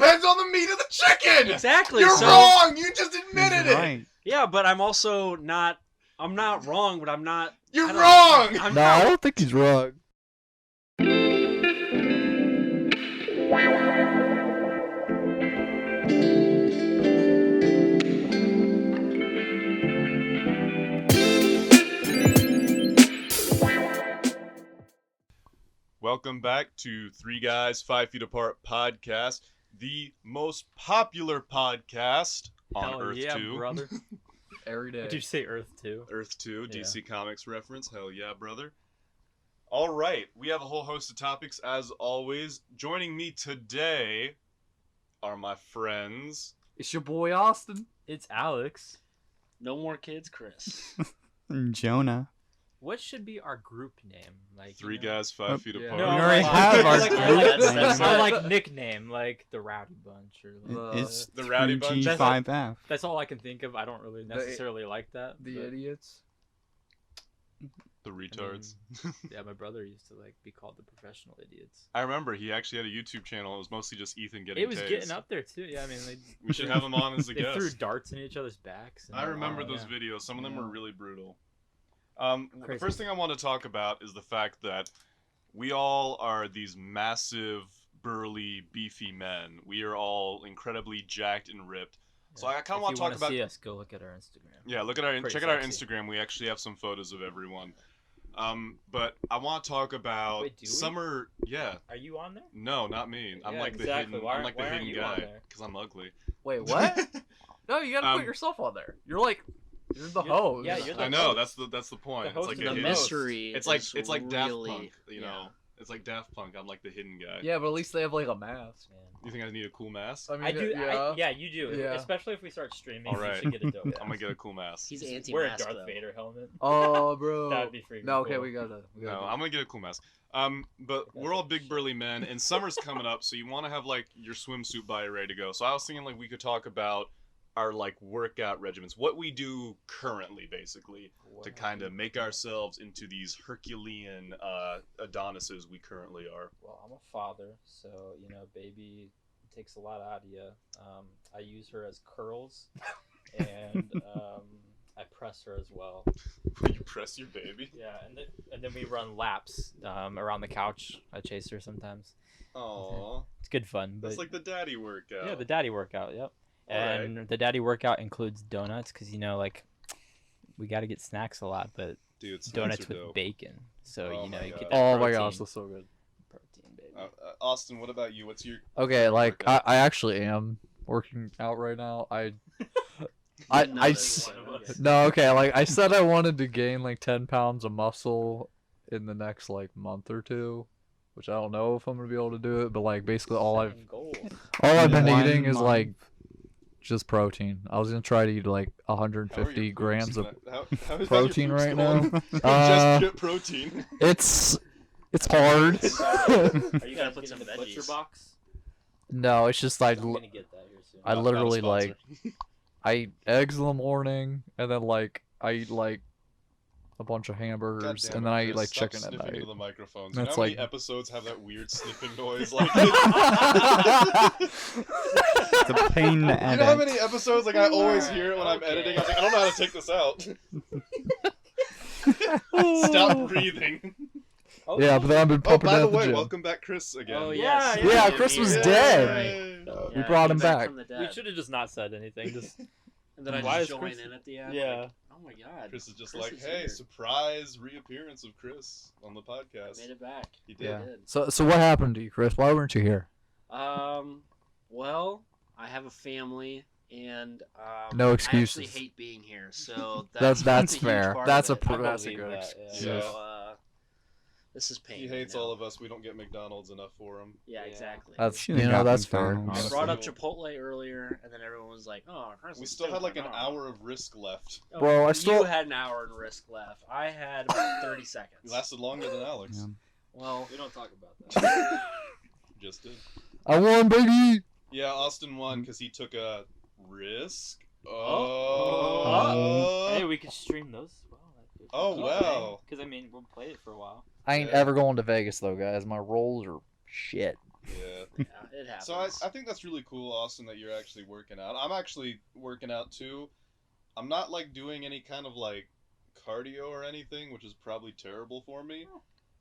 depends on the meat of the chicken. Exactly. You're wrong. You just admitted it. Yeah, but I'm also not. I'm not wrong, but I'm not. You're wrong. No, I don't think he's wrong. Welcome back to Three Guys 5 Feet Apart podcast, the most popular podcast on Hell Earth yeah, 2. brother. Every day. Did you say Earth 2? Earth 2, Yeah. DC Comics reference. Hell yeah, brother. All right, we have a whole host of topics as always. Joining me today are my friends. It's your boy Austin. It's Alex. No more kids, Chris. Jonah. What should be our group name? Like Three Guys 5 Feet yeah. Apart. No, We already like, have our like, group that's name. or like nickname, like the Rowdy Bunch, or It's The Rowdy Bunch? G5F. that's all I can think of. I don't really necessarily like that. The but- idiots. The retards. Yeah, my brother used to like be called the Professional Idiots. I remember he actually had a YouTube channel. It was mostly just Ethan getting It was tased. getting up there too. Yeah, I mean, We should have him on as a they guest. threw darts in each other's backs. And I remember yeah. those videos. Some of them Yeah. were really brutal. The Crazy. first thing I want to talk about is the fact that we all are these massive, burly, beefy men. We are all incredibly jacked and ripped. So I kind of want to talk about. See us, go look at our Instagram. Yeah, Pretty check out our sexy. Instagram. We actually have some photos of everyone. But I want to talk about Wait, do we? summer. Yeah, Are you on there? no, not me. I'm Yeah, like exactly. the hidden. Why I'm like the aren't hidden you on guy there? because I'm ugly. Wait, what? No, you gotta Um, put yourself on there. You're the You're- host. yeah, you're the I know host. that's the point. The It's host like of a The hidden- mystery. It's like is Daft really, Punk, you yeah. know. It's like Daft Punk. I'm like the hidden guy. Yeah, but at least they have like a mask. Man. You think I need a cool mask? I mean, I do. Yeah. Yeah, you do. Yeah. Especially if we start streaming, All right. you should get a dope. I'm gonna get a cool mask. He's Wear a anti-mask Darth though. Vader helmet. Oh, bro. That would be freaking No, okay, cool. we gotta. No, I'm gonna get a cool mask. But we're all big burly men, and summer's coming up, so you want to have like your swimsuit by ready to go. So I was thinking like we could talk about our like workout regimens, what we do currently, basically, to kind of make ourselves into these Herculean Adonises we currently are. Well, I'm a father, so you know, baby takes a lot out of you. I use her as curls, and I press her as well. You press your baby. Yeah, and then we run laps around the couch. I chase her sometimes. Aww, It's good fun, but that's like the daddy workout. yeah, the daddy workout. Yep. All And the daddy workout includes donuts, because you know, like, we got to get snacks a lot, but Dude, snacks donuts are with dope. bacon. So Oh you know, my you God. get that Oh my protein, gosh, that's so good. protein, baby. Austin, what about you? What's your Okay, like I, workout? I actually am working out right now. I Didn't know I that s- you wanted no, okay, like I said I wanted to gain like 10 pounds of muscle in the next like month or two, which I don't know if I'm gonna be able to do it, but like basically all I've Setting goals. been One eating is month. like just protein. I was gonna try to eat like How are 150 your grams boobs of how is that your protein boobs right going? now. Just get protein. It's hard. Are you Gotta guys put getting some the butcher veggies. box? No, it's just I'm gonna get that here soon. I Not a literally sponsor. like I eat eggs in the morning, and then like I eat like a bunch of hamburgers, God damn and it, then I eat Chris, like stop chicken at sniffing night. into the microphones. You know That's how many like- episodes have that weird sniffing noise? Like, It's a pain to You edit. know how many episodes like I always hear it when I'm Okay. editing? I was like, I don't know how to take this out. Stop breathing. Oh, Yeah, but then I've been Oh, pumping by it the at the way, gym. welcome back, Chris again. Oh Yeah, yes. Yeah, You're Chris was here. dead. Yay. We brought him you're back. From the we dead. should have just not said anything. Just And then I Why just is join Chris- in at the end. Yeah. Like, oh my god. Chris is just Chris like, is hey, here. surprise reappearance of Chris on the I podcast. made it back. He did. Yeah. did. So what happened to you, Chris? Why weren't you here? Well, I have a family, and No I excuses. actually hate being here, so That's that's a huge fair. part That's of a it. pr- that's a believe good that, excuse. So Yeah. this is pain. He hates you know? all of us. We don't get McDonald's enough for him. Yeah, Yeah. exactly. That's Should've you know got that's fair. McDonald's. I honestly. brought up Chipotle earlier, and then everyone was like, "Oh, Chris We is still had like an different." hour of risk left. Oh, Bro, I you still- had an hour in risk left. I had about 30 seconds. We lasted longer than Alex. Yeah. Well, we don't talk about that. Just did. I won, baby. Yeah, Austin won because he took a risk. Hey, we could stream those as well. Oh, wow. Because I mean, we'll play it for a while. I ain't Yeah. ever going to Vegas though, guys. My rolls are shit. Yeah. Yeah, it happens. So I think that's really cool, Austin, that you're actually working out. I'm actually working out too. I'm not like doing any kind of like cardio or anything, which is probably terrible for me.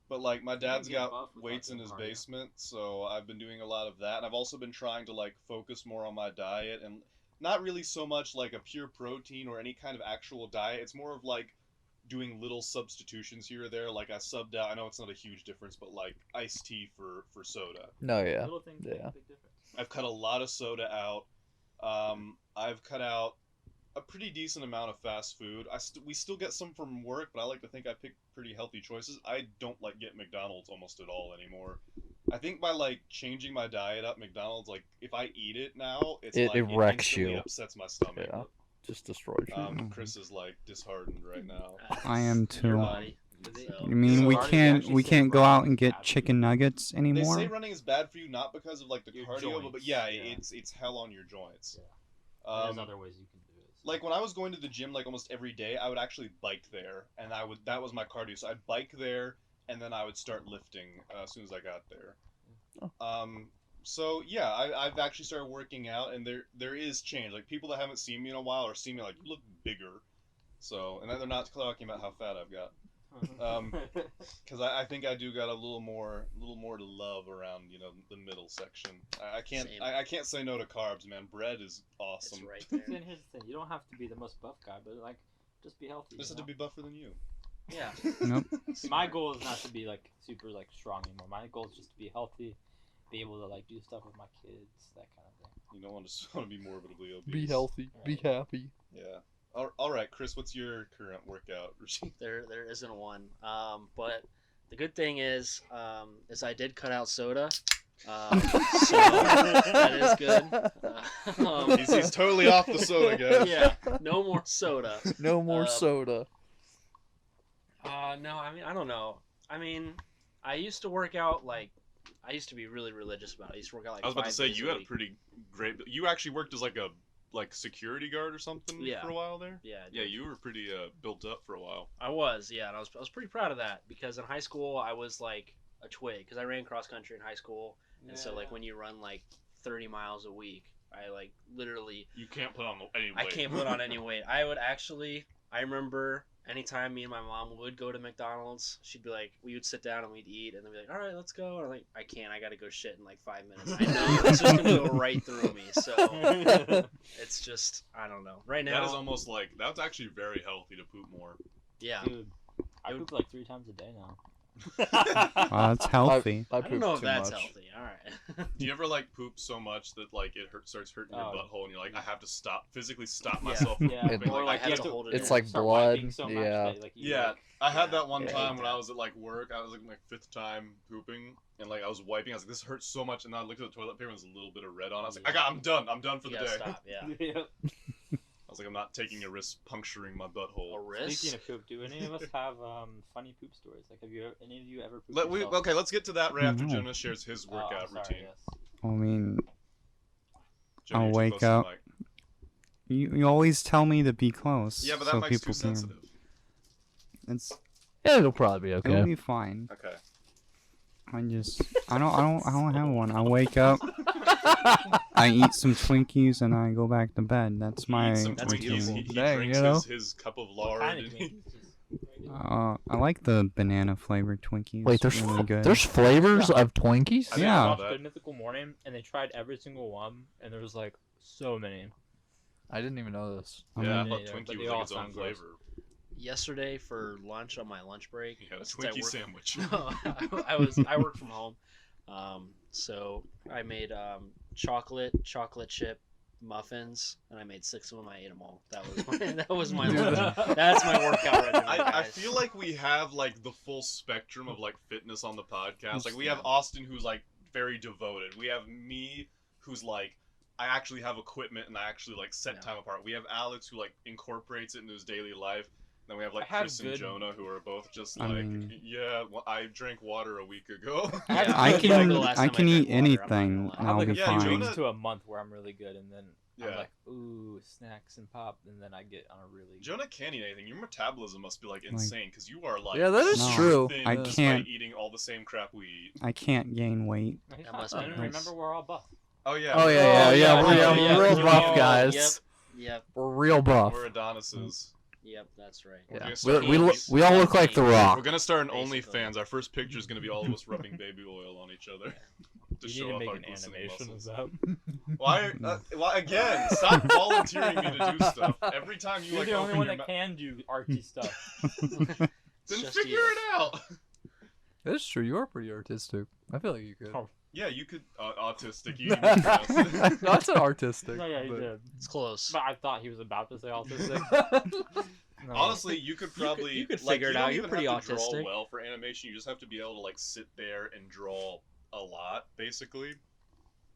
But like my dad's get got buff without weights in doing his cardio. basement, so I've been doing a lot of that. And I've also been trying to like focus more on my diet and not really so much like a pure protein or any kind of actual diet. It's more of like doing little substitutions here or there. Like I subbed out. I know it's not a huge difference, but like iced tea for soda. No, yeah. Little things make Yeah. a big difference. I've cut a lot of soda out. I've cut out a pretty decent amount of fast food. We still get some from work, but I like to think I pick pretty healthy choices. I don't like get McDonald's almost at all anymore. I think by like changing my diet up, McDonald's like if I eat it now, It wrecks instantly you. upsets my stomach. Yeah. Just destroyed you. Chris is like disheartened right now. I am Your too. body. You mean So we are they can't actually we saying can't go running out and is get bad for chicken you? nuggets They anymore? say running is bad for you, not because of like the Your cardio, but joints, yeah, yeah. it's hell on your joints. There's other ways you can do it. So. Like when I was going to the gym like almost every day, I would actually bike there, and that was my cardio. So I'd bike there, and then I would start lifting as soon as I got there. So yeah, I've actually started working out, and there is change. Like people that haven't seen me in a while are seeing me like you look bigger. So and then they're not talking about how fat I've got, because I think I do got a little more to love around the middle section. I can't Same. I can't say no to carbs, man. Bread is It's awesome. right Then there. here's the thing: you don't have to be the most buff guy, but like, just be healthy. Just you have to know? be buffer than you. Yeah. Nope. My goal is not to be like super like strong anymore. My goal is just to be healthy, be able to like do stuff with my kids, that kind of thing. You don't want to be morbidly obese. Be healthy. Be happy. Yeah. All right, Chris. What's your current workout regime? There isn't one. But the good thing is I did cut out soda. So that is good. He's totally off the soda, guys. Yeah, no more soda. No more Um, soda. No, I mean I don't know. I mean, I used to work out like I used to be really religious about it. I used to work out like I was about to 5 say days you a had a week. pretty great. You actually worked as like a security guard or something Yeah. for a while there. Yeah, I Yeah, did. you were pretty built up for a while. I was, yeah, and I was pretty proud of that because in high school I was like a twig because I ran cross country in high school, and so like when you run like 30 miles a week, I like literally You can't put on any weight. I can't put on any weight. I remember anytime me and my mom would go to McDonald's, she'd be like, we would sit down and we'd eat, and then be like, all right, let's go. And I'm like, I can't, I gotta go shit in like 5 minutes. I know it's just gonna go right through me. So it's just, I don't know. Right now, That is almost like that's actually very healthy to poop more. yeah. Dude, I poop like 3 times a day now. That's healthy. I I don't poop know if too that's much. healthy. All right. Do you ever like poop so much that like it starts hurting your Oh. butthole, and you're like, I have to physically stop Yeah. myself from Yeah, pooping. or Like, like I have you to. have hold it It's in. like Start blood. wiping so much Yeah. that, like, you, Yeah, like, I had Yeah, that one yeah, time when yeah. I was at like work. I was like my 5th time pooping, and like I was wiping. I was like, this hurts so much, and then I looked at the toilet paper and there was a little bit of red on it. I was like, I'm done for You the gotta day. stop. Yeah. yeah. I was like, I'm not taking a risk puncturing my A butthole. risk. Speaking of poop, do any of us have funny poop stories? Like, have you any of you ever pooped yourself? Okay, let's get to that right after No. Jonas shares his Oh, workout sorry, routine. yes. I mean, Jonah, I'll you're too wake close to the up. mic. you always tell me to be close. Yeah, but that so mic's people too can. sensitive. Yeah, it'll probably be It'll okay. be fine. Okay. I don't have one. I wake up, I eat some Twinkies, and I go back to bed. That's my Eat some That's Twinkies. beautiful. He Dang, drinks you know? his cup of What lard. kind of and Twinkies? Just regular? I like the banana flavored Twinkies. Wait, there's really good. there's flavors of Twinkies? I didn't Yeah. know Watched that. Good Mythical Morning, and they tried every single one, and there was like so many. I didn't even know this. I Yeah, I mean, thought Yeah, Twinkie but they was all like its own sound gross. flavor. Yesterday for lunch on my lunch break, He had a since I Twinkie work- sandwich. No, I work from home, so I made chocolate chip muffins, and I made 6 of them. I ate them all. That was my Dude. that's my workout regimen. I guys. feel like we have like the full spectrum of like fitness on the podcast. Like we have Yeah. Austin who's like very devoted. We have me who's like I actually have equipment and I actually like set Yeah. time apart. We have Alex who like incorporates it into his daily life. Then we have like I have Chris and good- Jonah, who are both just I like, mean- yeah, well, I drank water a week ago. Yeah, I good, can like, last I time can I eat drank water, I'm not gonna anything lie. I and have I'll like be a yeah, few fine. weeks Jonah- to a month where I'm really good, and then Yeah. I'm like, ooh, snacks and pop, and then I get on a really. Jonah can't eat anything. Your metabolism must be like insane because you are like Yeah, that is No, true. thin I despite can't- eating all the same crap we eat. I can't gain weight. He's That not must be thin. nice. Remember, we're all buff. Oh yeah. Oh yeah, Oh, yeah. yeah, We're yeah, real yeah. buff Oh, guys. Yep, We're real buff. We're Adonises. yep, that's right. We're Yeah. gonna We, start we, all lo- these- we all look like The Rock. We're gonna start an Basically. OnlyFans. Our first picture is gonna be all of us rubbing baby oil on each other to You show need to off make our an glistening animation muscles. of that. Why? Again, stop volunteering me to do stuff. Every time you You're like the only open one your that mouth, can do artsy stuff. then just figure you. it out. That's true. You are pretty artistic. I feel like you could. Oh. Yeah, you could autistic. You can guess. No, it's an artistic. No, yeah, he but- did. It's close. But I thought he was about to say autistic. No. Honestly, you could probably you could like, figure it you don't out. You're even pretty have to draw autistic. well for animation. You just have to be able to like sit there and draw a lot, basically.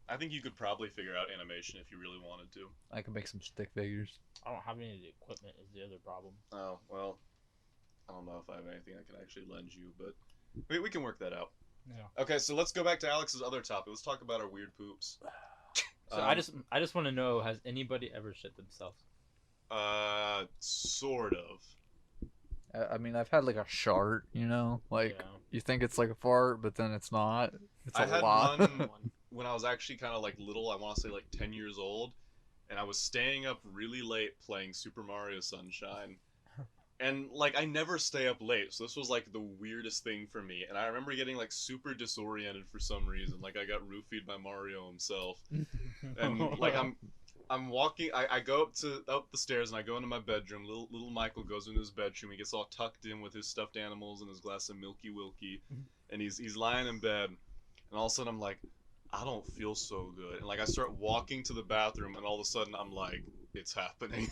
I think you could probably figure out animation if you really wanted to. I can make some stick figures. I don't have any of the equipment. Is the other problem. Oh well, I don't know if I have anything I can actually lend you, but we can work that out. Yeah. Okay, so let's go back to Alex's other topic. Let's talk about our weird poops. So I just want to know: has anybody ever shit themselves? Sort of. I mean, I've had like a shart, you know? Like, Yeah. you think it's like a fart, but then it's not. It's I a had lot. one when I was actually kind of like little. I want to say like 10 years old, and I was staying up really late playing Super Mario Sunshine. And like I never stay up late, so this was like the weirdest thing for me. And I remember getting like super disoriented for some reason. Like I got roofied by Mario himself. And like I'm walking. I go up the stairs and I go into my bedroom. Little Michael goes into his bedroom. He gets all tucked in with his stuffed animals and his glass of Milky Wilky, and he's lying in bed. And all of a sudden I'm like, I don't feel so good. And like I start walking to the bathroom, and all of a sudden I'm like, it's happening.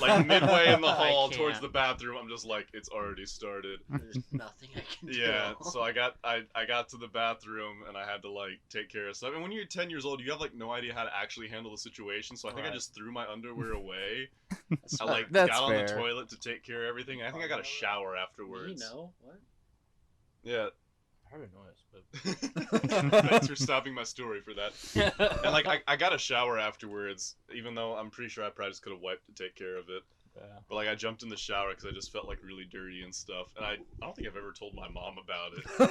Like midway in the hall can't. towards the bathroom, I'm just like, it's already started. There's nothing I can do. Yeah, so I got to the bathroom and I had to like take care of stuff. And when you're 10 years old, you have like no idea how to actually handle the situation. So I think I Right. just threw my underwear away. That's I not- like That's got on the fair. toilet to take care of everything. I think I got a shower afterwards. You know what? Yeah. I heard a noise, but Thanks for stopping my story for that. And like I got a shower afterwards, even though I'm pretty sure I probably just could have wiped to take care of it. yeah. But like I jumped in the shower because I just felt like really dirty and stuff. And I don't think I've ever told my mom about it. Well,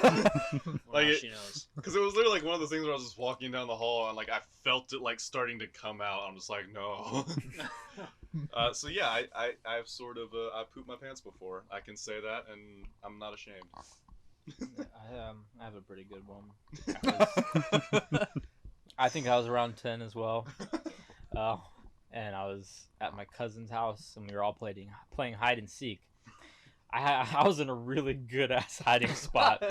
Like now it- she knows. Because it was literally like one of the things where I was just walking down the hall and like I felt it like starting to come out. I'm just like, no. So yeah, I've sort of I pooped my pants before. I can say that, and I'm not ashamed. I have a pretty good one. I think I was around 10 as well. And I was at my cousin's house, and we were all playing hide and seek. I was in a really good ass hiding spot,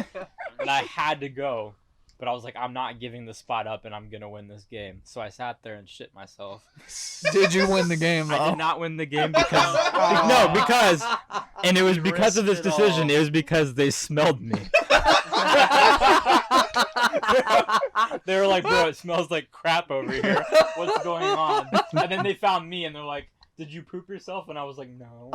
and I had to go, but I was like, I'm not giving the spot up, and I'm gonna win this game. So I sat there and shit myself. Did you win the game, I though? did not win the game because and it was You because of this risked it decision. all. It was because they smelled me. They were like, bro, it smells like crap over here. What's going on? And then they found me and they're like, did you poop yourself? And I was like, no.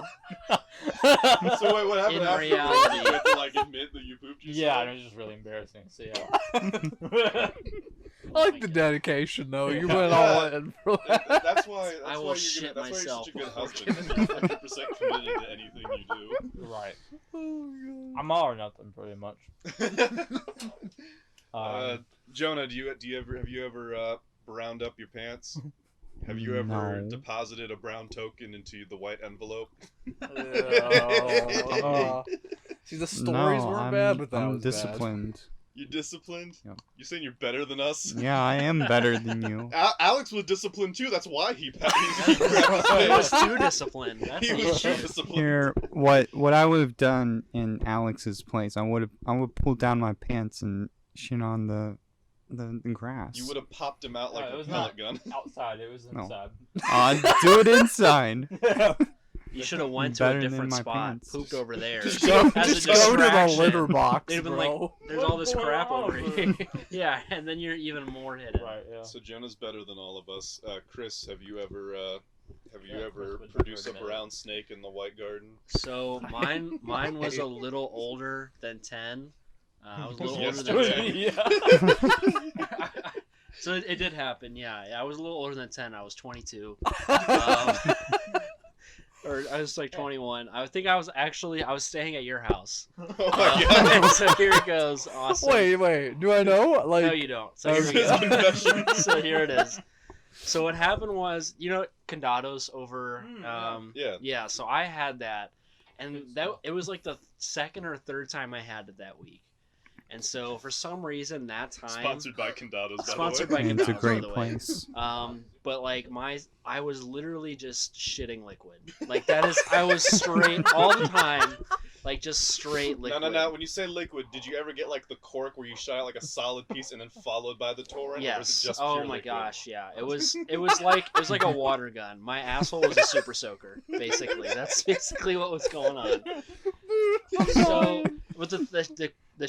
So wait, what happened In afterwards? reality- You had to like admit that you pooped yourself? Yeah, and it was just really embarrassing. So yeah. I like the dedication, though. You Yeah. went all in for that. That's why. That's I will why shit you're such a good myself. husband. You're 100% committed to anything you Right. Oh, I'm all or nothing, pretty much. do. Jonah, have you ever browned up your pants? Have you ever No. deposited a brown token into the white envelope? God. See, the stories no, weren't I'm, bad, but that I'm was bad. disciplined. You disciplined? Yep. You saying you're better than us? Yeah, I am better than you. Alex was disciplined too. That's why he He was too disciplined. That's He the was too issue. disciplined. Here, what I would have done in Alex's place, I would pull down my pants and shit on the grass. You would have popped him out like No, it a was pellet not. gun. Outside, it was No. inside. Do it inside. You should have went to Better a than different my spot, pants. pooped over there. Just go, As a just go to the distraction. litter box, They'd have been bro. like, there's all this What's crap going over on? here. Yeah, and then you're even more hidden. Right, yeah. So Jonah's better than all of us. Chris, have you ever Have you Yeah, ever Christmas produced a tournament. brown snake in the white garden? So mine was a little older than 10. I was a little older Yesterday. than 10. yeah. So it did happen, yeah. I was a little older than 10. I was 22. Or I was like 21. I think I was staying at your house. Oh my god. So here it goes. Awesome. Wait, do I know? Like, No, you don't. So This here we is go. confession. So here it is. So what happened was, condados over. Yeah. Yeah. So I had that, and it was like the second or third time I had it that week, and so for some reason that time. Sponsored by Condados, Sponsored by by the way. It's a Condados, great by the way. place. But like I was literally just shitting liquid. Like that is, I was straight all the time, like just straight liquid. No. When you say liquid, did you ever get like the cork where you shot out like a solid piece and then followed by the torrent? Or was Yes. it just Oh pure my liquid? gosh, yeah. It was like a water gun. My asshole was a super soaker, basically. That's basically what was going on. So, with the shitty the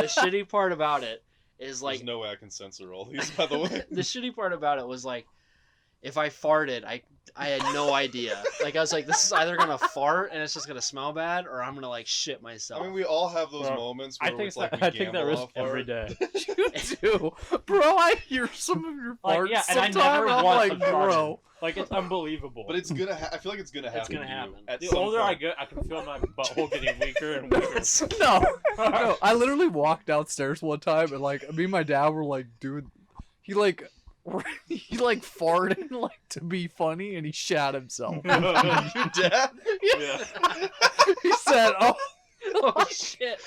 shitty part about it is like There's no way I can censor all these, by the way. the shitty part about it was like if I farted, I had no idea. Like I was like, this is either gonna fart and it's just gonna smell bad, or I'm gonna like shit myself. I mean, we all have those Well, moments I where take it's like that. we I take that gamble risk off every art. day. you do, bro. I hear some of your Like, farts yeah, and I sometimes. never I'm want like, them farting. bro. Like it's unbelievable. But it's gonna. I feel like it's gonna happen. It's gonna to you happen. At the some older I point. get, I can feel my butthole getting weaker and weaker. No, no. I literally walked downstairs one time and like me and my dad were like, dude, he like farted like to be funny and he shat himself. Your dad? Yeah. He said, "Oh, Oh shit!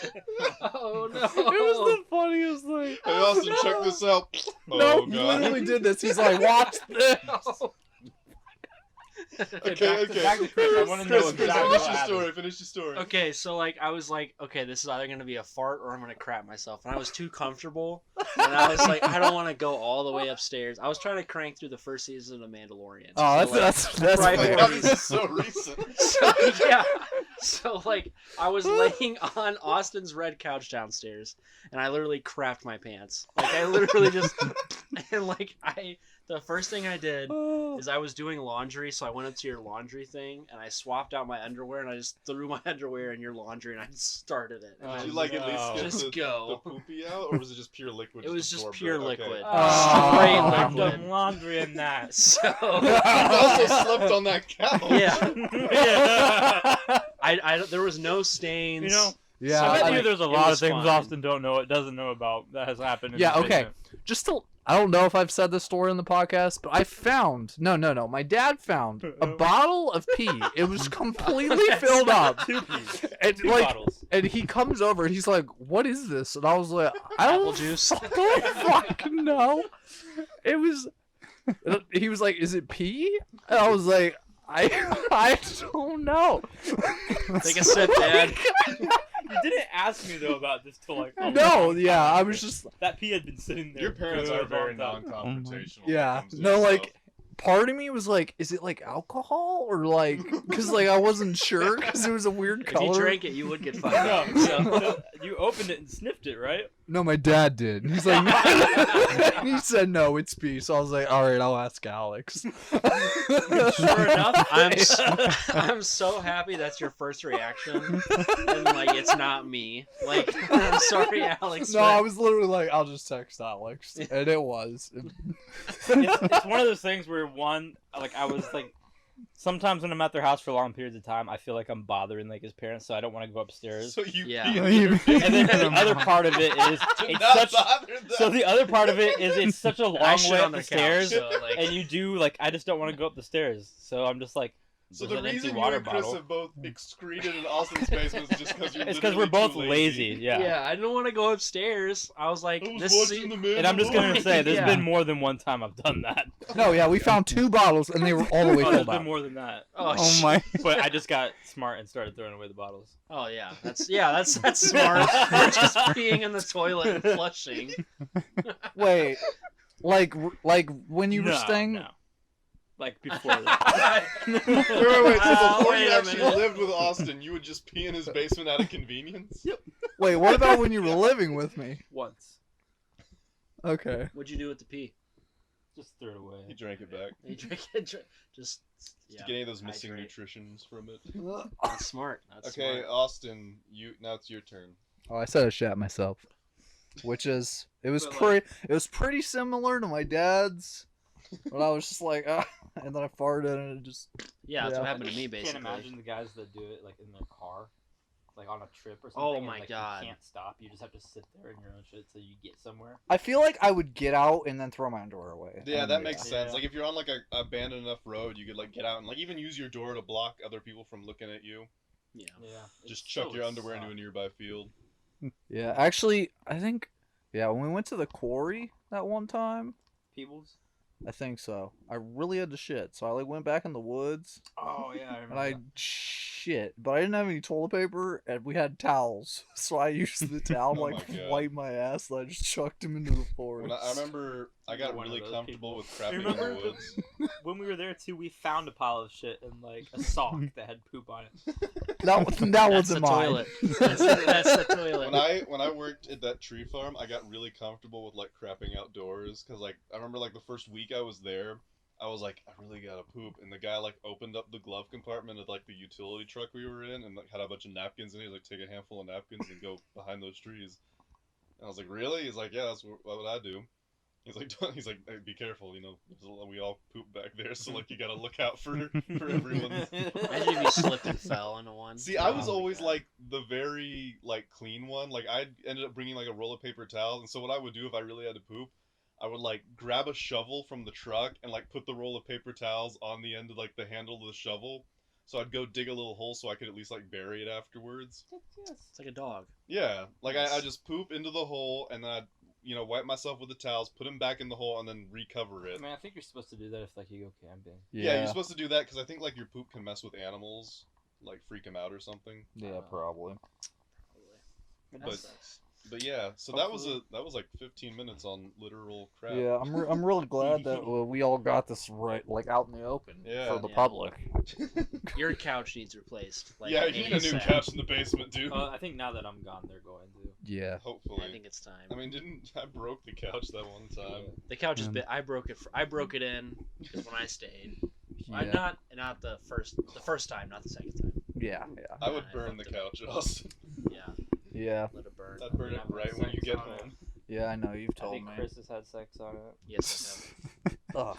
Oh no! it was the funniest thing." Hey Austin, check this out. No, Oh he god. literally did this. He's like, "Watch this." Okay. Back to Chris. I want to know Chris, exactly finish what your happened. story. Finish your story. Okay, so like I was like, okay, this is either gonna be a fart or I'm gonna crap myself, and I was too comfortable, and I was like, I don't want to go all the way upstairs. I was trying to crank through the first season of Mandalorian. Oh, So, like, that's Right. Oh my fair. god, this is so recent. so, yeah. So like I was laying on Austin's red couch downstairs, and I literally crapped my pants. Like I literally just, and like the first thing I did is I was doing laundry, so I went up to your laundry thing and I swapped out my underwear and I just threw my underwear in your laundry and I just started it. And I Did you was like at least No. get Just the go. poopy out, or was it just pure liquid? It was just absorbed pure it? Okay. liquid. Oh. Straight I've liquid. done laundry in that. So You also slept on that couch. yeah, Yeah. I there was no stains. You know, Yeah, I bet like, you there's a it lot was of things fine. Austin doesn't know about that has happened. In Yeah, his okay. basement. just to, I don't know if I've said this story on the podcast, but I found no. My dad found a bottle of pee. It was completely filled up, Two peas. and Two like, bottles. and he comes over and he's like, "What is this?" And I was like, "I Apple don't juice. fucking fucking know." It was. He was like, "Is it pee?" And I was like, I don't know." Take a sip, Dad. You didn't ask me though about this till like. a No, long yeah, time I ago. was just That pea had been sitting there. Your parents for a are very long time. non-confrontational. yeah. when it comes to No, this like stuff. part of me was like, "Is it like alcohol or like?" Because like I wasn't sure because it was a weird If color. you drank it, you would get fucked No, up. So. so you opened it and sniffed it, right? No, my dad did. He's like, he said no, it's pee. So I was like, all right, I'll ask Alex. Sure enough, I'm so happy that's your first reaction, and like it's not me. Like I'm sorry, Alex. No, but I was literally like, I'll just text Alex, and it was. it's one of those things where I was like, sometimes when I'm at their house for long periods of time, I feel like I'm bothering like his parents, so I don't want to go upstairs. So you Yeah. pee in You- their face And then the other part of it is to it's not such. bother them. So the other part of it is it's such a I long shit way on up their the stairs, couch, so, like, and you do like I just don't want to go up the stairs, so I'm just like. So There's the an empty reason you water and Chris bottle. have both excreted in Austin's basement is just because you're It's because literally we're both too lazy. Yeah. I didn't want to go upstairs. I was like, I was this watching the man. And I'm just gonna say, there's Yeah. been more than one time I've done that. No, yeah, we found 2 bottles, and they were all the way Oh, there's filled been up. more than that. Oh, Oh shit. my. But I just got smart and started throwing away the bottles. Oh yeah, that's smart. We're just peeing in the toilet and flushing. Wait, like when you were No, staying. no. Like before that. Wait. So before Wait you a actually minute. lived with Austin, you would just pee in his basement out of convenience? Wait, what about when you were living with me? Once. Okay. What'd you do with the pee? Just threw it He away. drank it back. You drink it, just To get any of those missing hydrate. nutritions from it. That's smart. That's Okay, smart. Austin, now it's your turn. Oh, I said I shat myself, which is it was But, like- pretty similar to my dad's, but I was just like, and then I farted and it just Yeah, that's Yeah. what happened to me basically. Can't imagine the guys that do it like in their car, like on a trip or something. Oh and, my like, God. You can't stop. You just have to sit there in your own shit till you get somewhere. I feel like I would get out and then throw my underwear away. Yeah, And that makes sense. Yeah. Like if you're on like a abandoned enough road, you could like get out and like even use your door to block other people from looking at you. Yeah. Yeah. Just it's chuck so your underwear into a suck. nearby field. Yeah, actually, I think when we went to the quarry that one time, Peoples. I think so. I really had to shit, so I like went back in the woods Oh yeah, I remember. and I that. shit, but I didn't have any toilet paper and we had towels, so I used the towel to Oh like my God. wipe my ass. And I just chucked him into the forest. When I remember I You're got one of really those comfortable people. with crapping in Remember the woods. When we were there too, we found a pile of shit and like a sock that had poop on it. that That's wasn't the mine. toilet. That's the toilet. When I worked at that tree farm, I got really comfortable with like crapping outdoors because like I remember like the first week I was there, I was like I really gotta poop, and the guy like opened up the glove compartment of like the utility truck we were in and like had a bunch of napkins in it. He was like take a handful of napkins and go behind those trees. And I was like really? He's like yeah, that's what would I do. He's like he's like hey, be careful, you know we all poop back there, so like you gotta look out for everyone. Imagine if you slipped and fell into one. See, I was Oh my always God. like the very like clean one. Like I ended up bringing like a roll of paper towels, and so what I would do if I really had to poop, I would like grab a shovel from the truck and like put the roll of paper towels on the end of like the handle of the shovel. So I'd go dig a little hole so I could at least like bury it afterwards. It's like a dog. Yeah, like I just poop into the hole and then I'd wipe myself with the towels, put them back in the hole, and then recover it. I mean, I think you're supposed to do that if like you go camping. Yeah, you're supposed to do that because I think like your poop can mess with animals, like freak them out or something. Yeah, probably. That But- sucks. But yeah, so that was like 15 minutes on literal crap. Yeah, I'm really glad that we all got this right, like out in the open Yeah. for the Yeah. public. Your couch needs replaced. Like, Yeah, you need a new ASAP. couch in the basement, dude. I think now that I'm gone, they're going to. Yeah. Hopefully. I think it's time. I mean, didn't I broke the couch that one time? The couch is Yeah. bit. I broke it in because when I stayed, Yeah. not the first time, not the second time. Yeah. I would I burn the fucked it up. couch, Austin. Yeah, Yeah. let it burn. I'd burn it right when you get Sex on it. home. Yeah, I know you've I told think me. Chris has had sex on it. Yes, Ugh.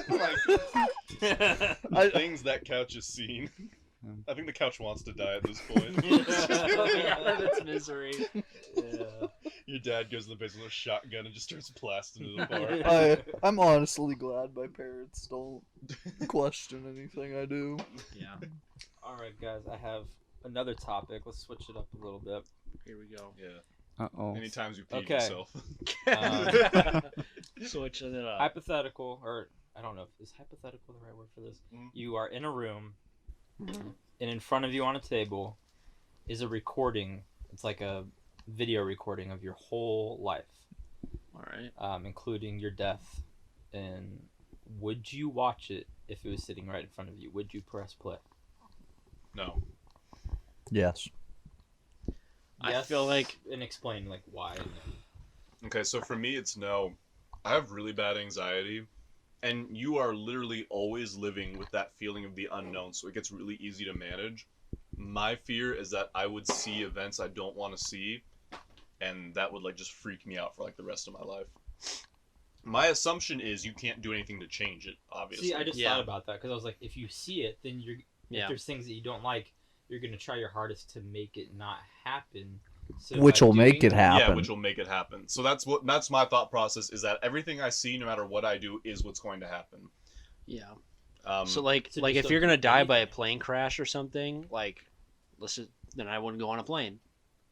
Like I- the things that couch has seen. Yeah. I think the couch wants to die at this point. out of its misery. Yeah. Your dad goes in the basement with a shotgun and just starts blasting it apart. I'm honestly glad my parents don't question anything I do. Yeah, All right, guys. I have another topic. Let's switch it up a little bit. here we go. Yeah. Uh-oh. Anytime you pee Okay. yourself. Switching it up. Hypothetical, or I don't know, is hypothetical the right word for this? Mhm. You are in a room, and in front of you on a table is a recording. It's like a video recording of your whole life, All right. including your death. And would you watch it if it was sitting right in front of you? Would you press play? No. Yes. I feel like and explain like why. Okay, so for me, it's no. I have really bad anxiety, and you are literally always living with that feeling of the unknown, so it gets really easy to manage. My fear is that I would see events I don't want to see, and that would like just freak me out for like the rest of my life. My assumption is you can't do anything to change it, obviously. See, I just Yeah. thought about that because I was like, if you see it, then if Yeah. there's things that you don't like, you're gonna try your hardest to make it not happen. So Which by will make doing it happen. Yeah, which will make it happen. So that's my thought process, is that everything I see, no matter what I do, is what's going to happen. yeah. Um, So like So like just if you're don't gonna do die by a anything. plane crash or something, like then I wouldn't go on a plane.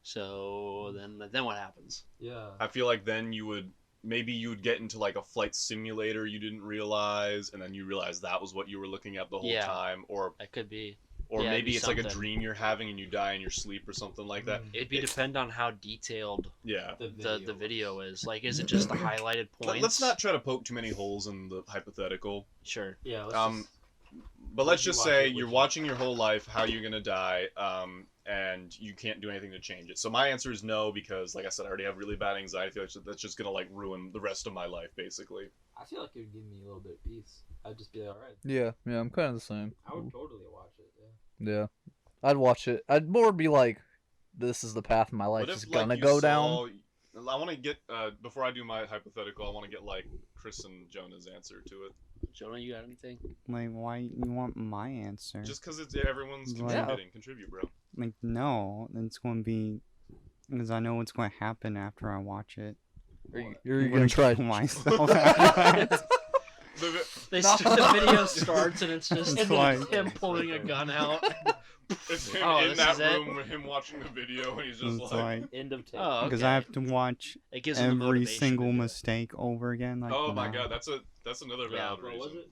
So then what happens? Yeah. I feel like then you would get into like a flight simulator you didn't realize, and then you realize that was what you were looking at the whole Yeah. time, or That could be. or Yeah, it'd maybe be it's like a something. dream you're having and you die in your sleep or something like that. Mm. It'd be depend on how detailed Yeah. the video is. Like, is it just the highlighted points? Let's not try to poke too many holes in the hypothetical. Sure. Yeah. Let's Um, just, But let's you just watch say it? Would you're you? watching your whole life how you're gonna die, and you can't do anything to change it. So my answer is no, because like I said, I already have really bad anxiety. That's just gonna like ruin the rest of my life, basically. I feel like it would give me a little bit of peace. I'd just be like, all right. Yeah, I'm kind of the same. I would totally watch it. Yeah. Yeah, I'd watch it. I'd more be like, this is the path my life What is if, gonna you go saw- down. I want to get before I do my hypothetical. I want to get like Chris and Jonah's answer to it, Jonah, you got anything? Like, why you want my answer? just because it's everyone's Yeah. contributing. Contribute, bro. Like, no, it's going to be because I know what's going to happen after I watch it. You're I'm gonna try. kill myself after that. The video starts and it's just It's like- him pulling a gun out. It's him Oh, in this that is it? room with him watching the video, and he's just It's like, like End of tape. Oh, okay. because I have to watch It gives him the every motivation single to do it. mistake over again. Like, "Oh my no. god, that's another Yeah, valid bro, reason." was it?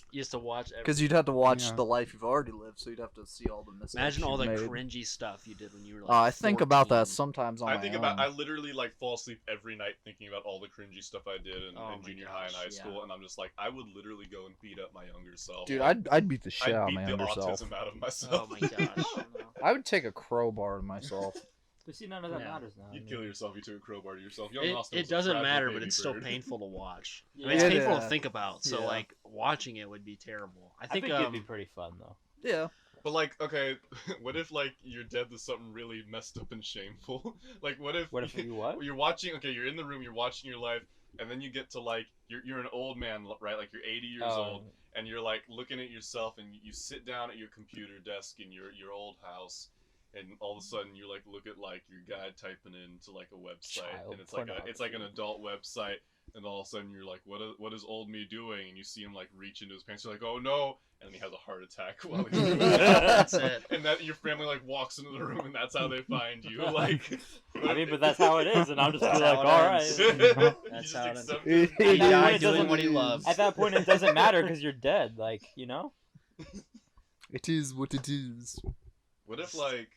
You used to watch. Because you'd have to watch Yeah. the life you've already lived, so you'd have to see all the mistakes. Imagine all the you've made. cringy stuff you did when you were like. I think about 14. that sometimes on I my think own. about. I literally like fall asleep every night thinking about all the cringy stuff I did in Oh my junior high and gosh, high yeah. school, and I'm just like, I would literally go and beat up my younger self. Dude, Like, I'd beat the shit I'd out of beat my the younger self. autism out of Oh myself. my gosh. no. I would take a crowbar to myself. But see, none of that Yeah. matters now. You'd kill yourself. You took a crowbar to yourself. Young It, Austin it was a doesn't fragile matter, baby but it's still bird. painful to watch. I Yeah. mean, it's Yeah. painful to think about. So Yeah. like watching it would be terrible. I I think, think it'd be pretty fun though. Yeah. But like, okay, what if like you're dead to something really messed up and shameful? Like, what if? What if you what? You're watching. Okay, you're in the room. You're watching your life, and then you get to like you're an old man, right? Like you're 80 years old, and you're like looking at yourself, and you sit down at your computer desk in your old house, and all of a sudden you like look at like your guy typing into like a website, Child and it's like an adult website, and all of a sudden you're like, what is old me doing? And you see him like reach into his pants. You're like, oh no, and then he has a heart attack while he's doing that. That's it. And that your family like walks into the room, and that's how they find you. Like, I mean, but that's how it is, and I'm just That's like, how it all ends. right. You That's just how it accept ends. it. He At that died point, it doing doesn't- what he loves. At that point, it doesn't matter because you're dead. Like, you know. It is what it is. What if like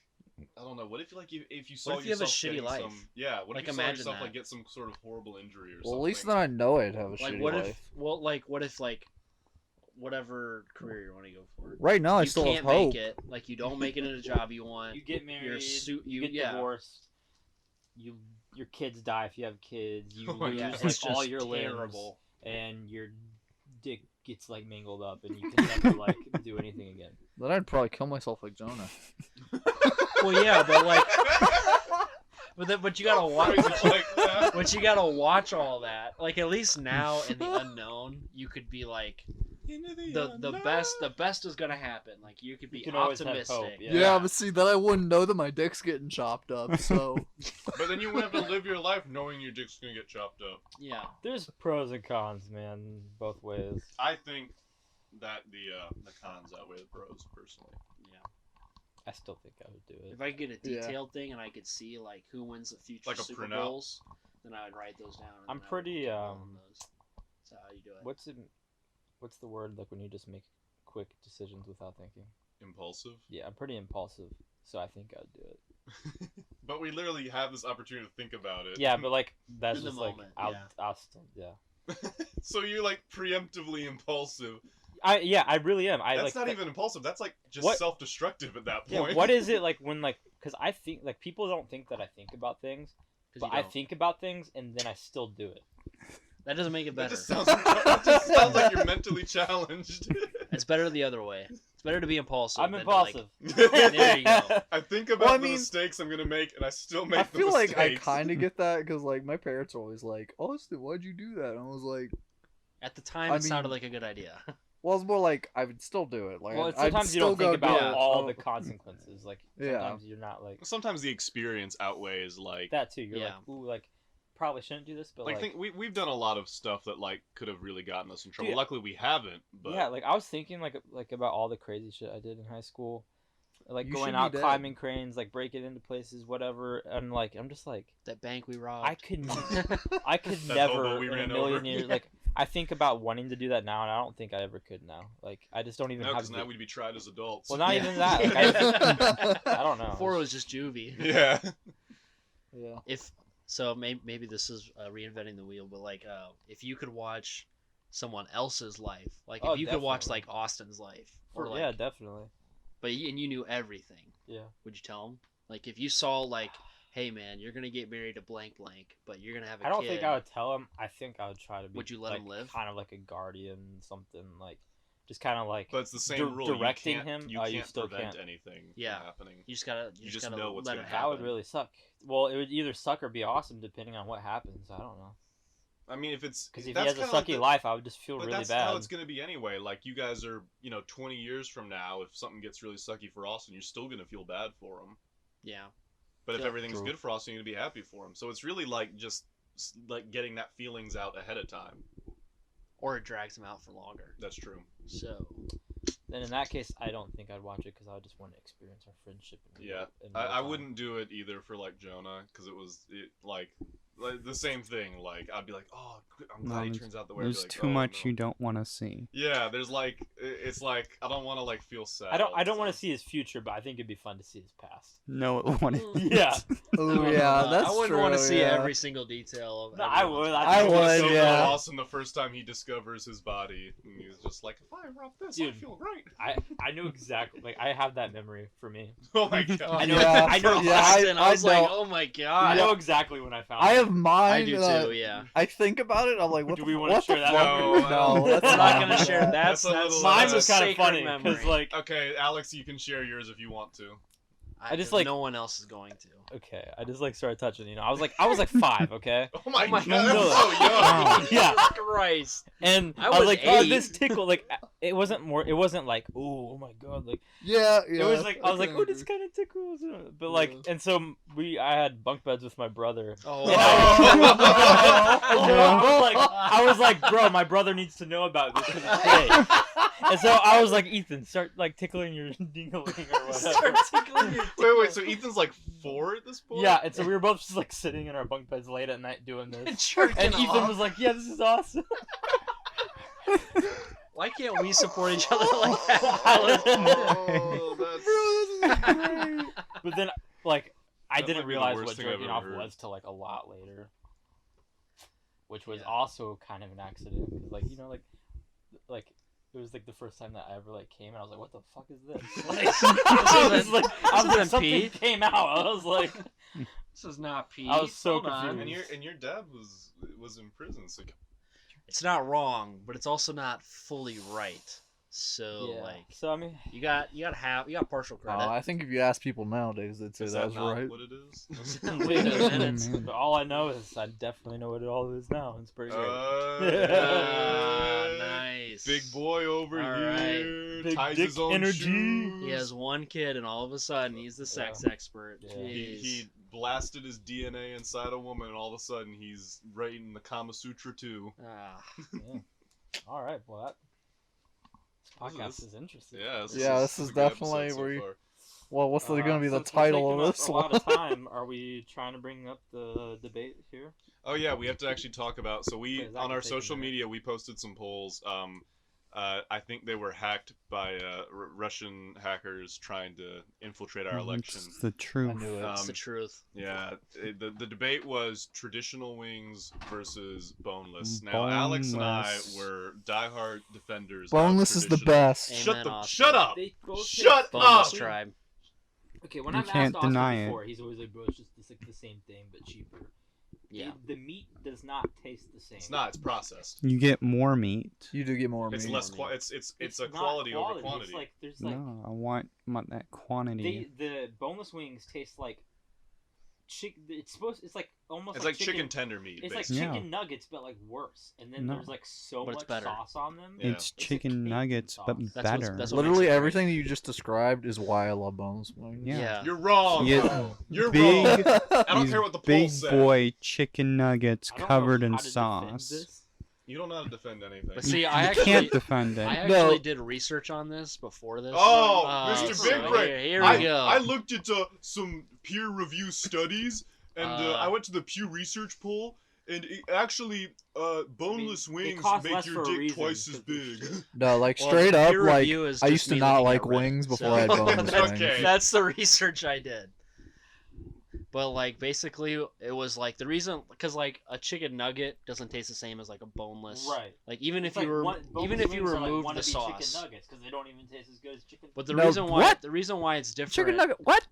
I don't know. What if like if you saw if you have a yourself shitty getting life? some what Like, if you saw imagine yourself that. like get some sort of horrible injury or Well, something? at least then I know I'd have a Like shitty what life. if? Well, like what if like whatever career you want to go for. Right now, I You still can't have hope. make it. Like you don't make it in a job you want. You get married. you You get yeah. divorced. Your kids die if you have kids. You Oh my lose God. like It's all just your limbs, terrible. and your dick gets like mangled up, and you can never like do anything again. Then I'd probably kill myself like Jonah. Well, yeah, but like, but you gotta watch. like that. But you gotta watch all that. Like at least now in the unknown, you could be like the best is gonna happen. Like you could be You can always have optimistic. hope, yeah. Yeah, but see, then I wouldn't know that my dick's getting chopped up. So But then you wouldn't have to live your life knowing your dick's gonna get chopped up. Yeah. There's pros and cons, man, both ways. I think that the cons outweigh the pros personally. Yeah. I still think I would do it. If I could get a Yeah. detailed thing and I could see like who wins the future Like a Super printout? Bowls, then I would write those down. and I'm then I would pretty, keep all of those. That's how you do it. What's the word like when you just make quick decisions without thinking? Impulsive. Yeah, I'm pretty impulsive, so I think I'd do it. But we literally have this opportunity to think about it. Yeah, but like that's In the just like moment, I'll yeah. I'll still yeah. So you're like preemptively impulsive. I really am. I That's like not even impulsive. That's like just What- self-destructive at that yeah. point. What is it like when like? Because I think like people don't think that I think about things, 'Cause but you I don't. think about things and then I still do it. That doesn't make it That better. that just sounds like you're mentally challenged. It's better the other way. It's better to be impulsive. I'm than impulsive. There you go. I think about Well, I the mean- mistakes I'm gonna make, and I still make I the feel like I mistakes. kind of get that because like my parents are always like, "Austin, why'd you do that?" And I was like, At the time, I it sounded mean- like a good idea. "Well, it's more like I would still do it." Like, Well, I'd sometimes you still don't think go about do it. all Oh. the consequences. Like Yeah. sometimes you're not like Sometimes the experience outweighs like. that too. You're Yeah. like, ooh, like probably shouldn't do this, but Like, like, we've done a lot of stuff that like could have really gotten us in trouble. Dude, Luckily, we haven't. But yeah, like I was thinking like about all the crazy shit I did in high school, like You going should out be dead. climbing cranes, like breaking into places, whatever. And like I'm just like That bank we robbed. I could That never hobo we in a ran million over. years like I think about wanting to do that now, and I don't think I ever could now. Like I just don't even no, have. because now we'd be tried as adults. Well, not Yeah. even that. Like, I don't know. Before it was just juvie. yeah. Yeah. If so, maybe this is reinventing the wheel, but like if you could watch someone else's life, like Oh, if you could watch definitely. like Austin's life, or like, Yeah, definitely. and you knew everything, Yeah. would you tell him? Like if you saw like hey man, you're gonna get married to blank blank, but you're gonna have a I don't kid. think I would tell him. I think I would try to be. Would you let like, him live? Kind of like a guardian, something like, just kind of like. But it's the same rule. Directing you can't, him, you you can't still prevent can't. anything Yeah. from happening. You just gotta. You just gotta know what's let gonna it That would happen. really suck. Well, it would either suck or be awesome depending on what happens. I don't know. I mean, if it's Because if he that's has a kinda like sucky the- life, I would just feel But really that's bad. how it's gonna be anyway. Like you guys are, 20 years from now, if something gets really sucky for Austin, you're still gonna feel bad for him. Yeah. But if Yeah, everything's true. good for Austin, you're gonna be happy for him. So it's really like just like getting that feelings out ahead of time. Or it drags him out for longer. That's true. So. Then in that case, I don't think I'd watch it because I would just want to experience our friendship. Yeah, in I real time. wouldn't do it either for like Jonah because like the same thing. Like I'd be like, oh, I'm glad he No, turns out the way. I'd be There's like, too "Oh, much no." you don't want to see. Yeah, there's like it's like I don't want to like feel sad. I don't. all I the don't want time. to see his future, but I think it'd be fun to see his past. No, it wouldn't. Yeah. Oh yeah, that's I wouldn't true. want to see yeah. every single detail of. No, I everyone's would. life. I It's would, so yeah. awesome the first time he discovers his body, and he's just like, if I rub this, I Dude. feel great. I knew exactly. Like I have that memory for me. Oh my god. I know. Yeah, I know. yeah, exactly, I was like, know. oh my I god. know exactly when I found. I it. have mine. I do too. Yeah. I think about it. I'm like, what Do the we wanna what the share that fuck? memory? No, No, that's We're not gonna fine. share that. That's That's a little- Mine that's was a kind of sacred funny memory. because like. Okay, Alex, you can share yours if you want to. I just, like- no one else is going to. Okay, I just like started touching. I was like 5. Okay. Oh my, Oh my god, God. that's so young. Wow. Yeah. Christ. And I I was was like, oh, 8. this tickle. Like, it wasn't more. It wasn't like, oh my god. Like, Yeah, yeah. it was like I was like, kinda oh, this agree. kind of tickles. But like, Yeah. and so I had bunk beds with my brother. Oh. And I was like, bro, my brother needs to know about this because it's gay. And so I was like, Ethan, start like tickling your dingling or whatever. Start tickling your Wait, so Ethan's like 4 at this point? Yeah, and so we were both just like sitting in our bunk beds late at night doing this. Jerking And Ethan off. was like, yeah, this is awesome. Why can't we support each other like that? Oh, that's... But then, like, I That didn't might be the realize worst what thing I've jerking ever off heard. was till like a lot later, which was Yeah. also kind of an accident. 'Cause, like, like it was like the first time that I ever like came, and I was like, "What the fuck is this?" Like, I was like, something pee? came out. I was like, This is not Pete. I was so Hold on. confused. and your dad was in prison, so It's not wrong, but it's also not fully right. So yeah. like, So I mean, you got partial credit. I think if you ask people nowadays, they'd say is that that was not right. what it is? Wait a minute. Man. but all I know is I definitely know what it all is now. It's pretty great. Ah, nice. Big boy over All here. Big ties dick his own energy. shoes. He has one kid, and all of a sudden, he's the sex expert. Yeah. Jeez. He blasted his DNA inside a woman, and all of a sudden he's writing the Kama Sutra too. Ah. All right, well that this This podcast is- is interesting. Yeah, This is a good definitely episode so where you- far. Well, what's going to be the Since we're title taking of up this a one? lot of time. Are we trying to bring up the debate here? Oh yeah, we have to actually talk about. So we Okay, that on can our take a social minute. media we posted some polls. I think they were hacked by Russian hackers trying to infiltrate our election. It's the I truth. knew it. That's Um, the truth. Yeah, the debate was traditional wings versus boneless. Now Alex and I Boneless. were diehard defenders. of Boneless is the traditional- best. Amen, Shut Austin. shut up! They both Shut Boneless up! tribe. Okay, when You I've can't asked Austin deny it. before, he's always like, "Bro, it's just it's like the same thing but cheaper." Yeah. The meat does not taste the same. It's not. It's processed. You get more meat. You do get more It's meat. less. meat. It's a not quality over quantity. It's like there's like No, I want that quantity. the boneless wings taste like chicken. It's like almost It's like chicken tender meat. It's like basically. Yeah. chicken nuggets, but like worse. And then No. there's like so But it's much better. sauce on them. Yeah. It's a chicken cake nuggets, sauce. but That's what's- better. that's what Literally makes it everything that you just described is why I love boneless wings. Yeah. You're wrong. Yeah. You're Big- wrong. I don't These care what the big poll said. boy chicken nuggets I don't know covered in how to defend sauce. this. You don't know how to defend anything. But see, You I actually can't defend it. I No. actually did research on this before this. Oh, one. Mr. So Big Brain. Here I, we go. I looked into some peer review studies, and I Uh, went to the Pew Research poll, and it actually, boneless they wings cost make less your for a dick reason, twice as 'cause they're big. cheap. No, like Well, straight up, peer like review is I just used to me not looking like at Reddit, wings before so- I had boneless That's wings. okay. That's the research I did. But like basically, it was like the reason because like a chicken nugget doesn't taste the same as like a boneless. Right. Like even It's if you like were even if you removed the wannabe sauce. chicken nuggets because they don't even taste as good as chicken. But the No, reason why what? the reason why it's different. Chicken nugget? What?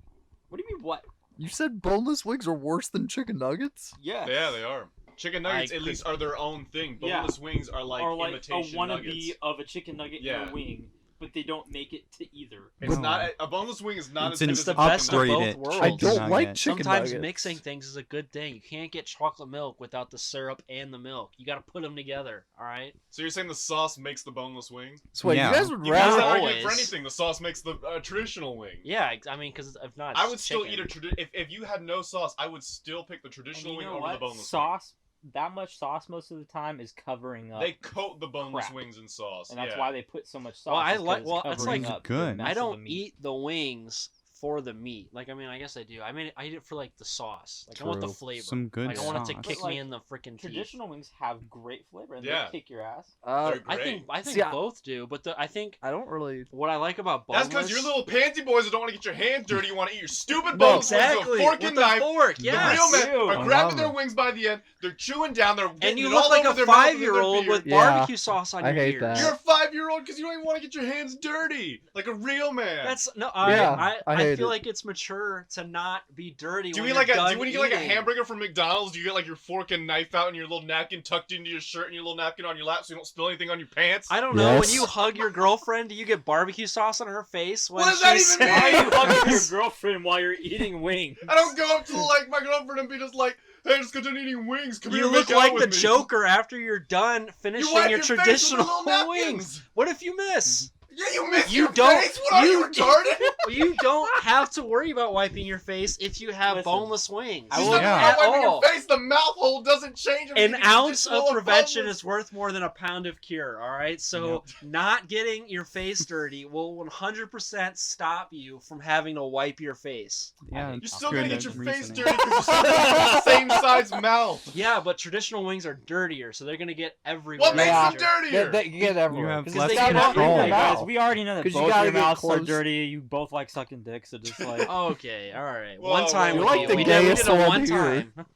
What do you mean what? You said boneless wings are worse than chicken nuggets? Yeah. Yeah, they are. Chicken nuggets at least are their own thing. Yeah. Boneless wings are like or like a imitation wannabe nuggets. of a chicken nugget Yeah. and a wing, but they don't make it to either. It's No. not a boneless wing is not It's as an good It's as the a best of chicken both nugget. upgraded worlds. I chicken don't like nugget. chicken Sometimes nuggets. mixing things is a good thing. You can't get chocolate milk without the syrup and the milk. You got to put them together. All right. So you're saying the sauce makes the boneless wing? So wait, Yeah. you guys would You guys rather... are arguing for always. anything. The sauce makes the traditional wing. Yeah, I mean, because if not, I it's would still chicken. eat a if you had no sauce, I would still pick the And traditional you wing know over what? the boneless Sauce, that much sauce most of the time is covering wing. up. They coat the boneless crap. wings in sauce. and that's yeah. why they put so much sauce. Well, I is 'cause like- it's well, it's covering like up the good. mess I of the don't meat. eat the wings for the meat. Like, I mean, I guess I do. I mean, I eat it for like the sauce. Like, I want the True. flavor. Some good Like, I want it to sauce. kick But, like, me in the freaking teeth. Traditional wings have great flavor and Yeah. they kick your ass. They're I great. think See, both do, but I think I don't really... what I like about That's boneless. because you're little pansy boys that don't want to get your hands dirty. You want to eat your stupid No, boneless wings exactly with a fork with and the knife. fork. The Yes. real men Ew. are I grabbing love their it. wings by the end. They're chewing down. They're And getting you it look all like over a their mouth and their 5-year-old beard. with Yeah. barbecue sauce on I your hate ears. that. You're a 5-year-old because you don't even want to get your hands dirty like a real man. That's no. Yeah, I I hate feel it. like it's mature to not be dirty. Do you when mean like you're a done when you get like a eating. hamburger from McDonald's? Do you get like your fork and knife out and your little napkin tucked into your shirt and your little napkin on your lap so you don't spill anything on your pants? I don't know. When Yes. you hug your girlfriend, do you get barbecue sauce on her face? When What does that she's even Why are mean? you hugging your girlfriend while you're eating wings? I don't go up to like my girlfriend and be just like, "Hey, just continue eating wings. Come You here, and look make out like with the me." Joker after you're done You finishing wipe your your face with traditional little napkins. wings. What if you miss? Yeah, you miss You your don't- face. What are you you- retarded? You don't have to worry about wiping your face if you have Listen, boneless wings. I She's will- not Yeah. about wiping all. your face. The mouth hole doesn't change. An everything. ounce of Traditional prevention boneless. is worth more than a pound of cure, all right? So, not getting your face dirty will 100% stop you from having to wipe your face. Yeah, You're it's still good gonna get your face reasoning. dirty because you're still gonna the same size mouth. Yeah, but traditional wings are dirtier, so they're going to get everywhere. What makes Yeah. them dirtier? They get everywhere. have 'Cause less it's they got get nothing in everywhere. the Guys, mouth. we already know that 'Cause you both gotta your get mouths are close. dirty. You both like sucking dick, so just like Okay, all right. Whoa, One time whoa, we whoa, did. whoa. We The did gayest it one one here. time.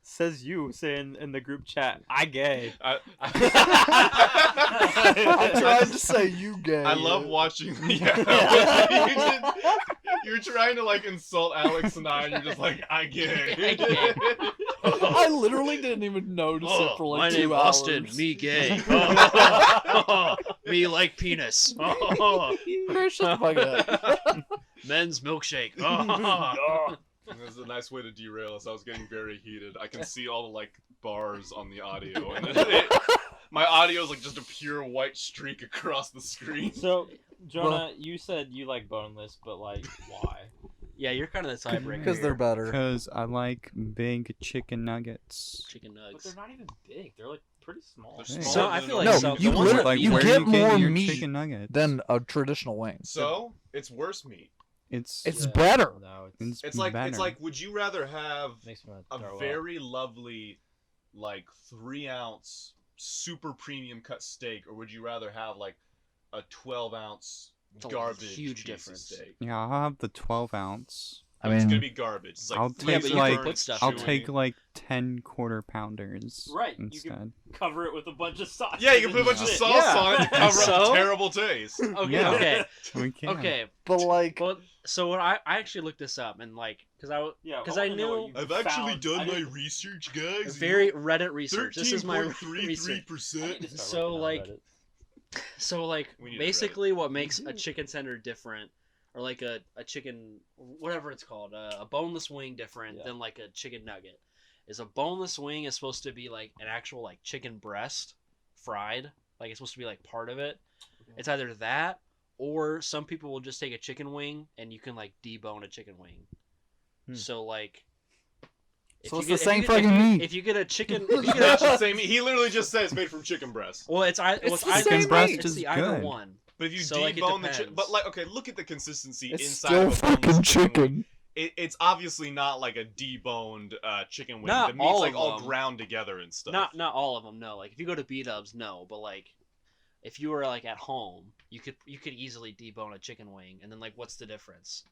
says you saying in the group chat, I gay. I'm trying to say you gay. I love watching. Yeah, you're trying to like insult Alex and I, and you're just like, I get it. I literally didn't even notice it for like my 2 name hours. Austin. Me gay. Me like penis. Man, shut the fuck up. Men's milkshake. This is a nice way to derail us. I was getting very heated. I can see all the like bars on the audio, and my audio is like just a pure white streak across the screen. So, Jonah, you said you like boneless, but like, why? Yeah, you're kind of the tiebreaker. Because they're here. better. Because I like big chicken nuggets. chicken But nugs. they're not even big. They're like pretty small. They're Hey. smaller So I than feel a like No, so you the ones literally- that Like you where get you get more your meat chicken nuggets. Than a traditional wing. So it's worse meat. It's It's Yeah, better. No, It's like better. would you rather have makes me want a to throw up. very lovely, like 3-ounce super premium cut steak, or would you rather have like a 12-ounce It's a garbage huge piece of difference. steak? Yeah, I'll have the 12 ounce. I It's gonna mean, be garbage. It's like I'll three take but you like can put stuff I'll in it. take like 10 quarter pounders. Right, you Instead. can cover it with a bunch of sauce. yeah, you can put a bunch of Shit. sauce Yeah. on it to cover up So? the terrible taste. Okay, Yeah. okay, We can. okay. but like, Well, so what I actually looked this up and like because Yeah, 'Cause I I wanna know knew- what you I've actually found. done I my didn't- research, guys. very Reddit research. This is my research. 13.33%. So, like, So like We need a basically what makes a chicken tender different or like a chicken whatever it's called a boneless wing different Yeah. than like a chicken nugget is a boneless wing is supposed to be like an actual like chicken breast fried, like it's supposed to be like part of it. It's either that or some people will just take a chicken wing and you can like debone a chicken wing. So like if So you it's get- the same if you get- fucking meat. If you get a chicken, if you get That's a, the same. He literally just said it's made from chicken breast. well, it's It's the either same breast it's is the either good. one. But if you So, like, it debone the chicken, depends. but like, okay, look at the consistency it's inside still of a boneless fucking chicken. chicken. It's obviously not like a deboned chicken wing. Not the meat's all like of all them. ground together and stuff. Not all of them. No, like if you go to B-Dubs, no, but like if you were like at home, you could easily debone a chicken wing, and then like what's the difference?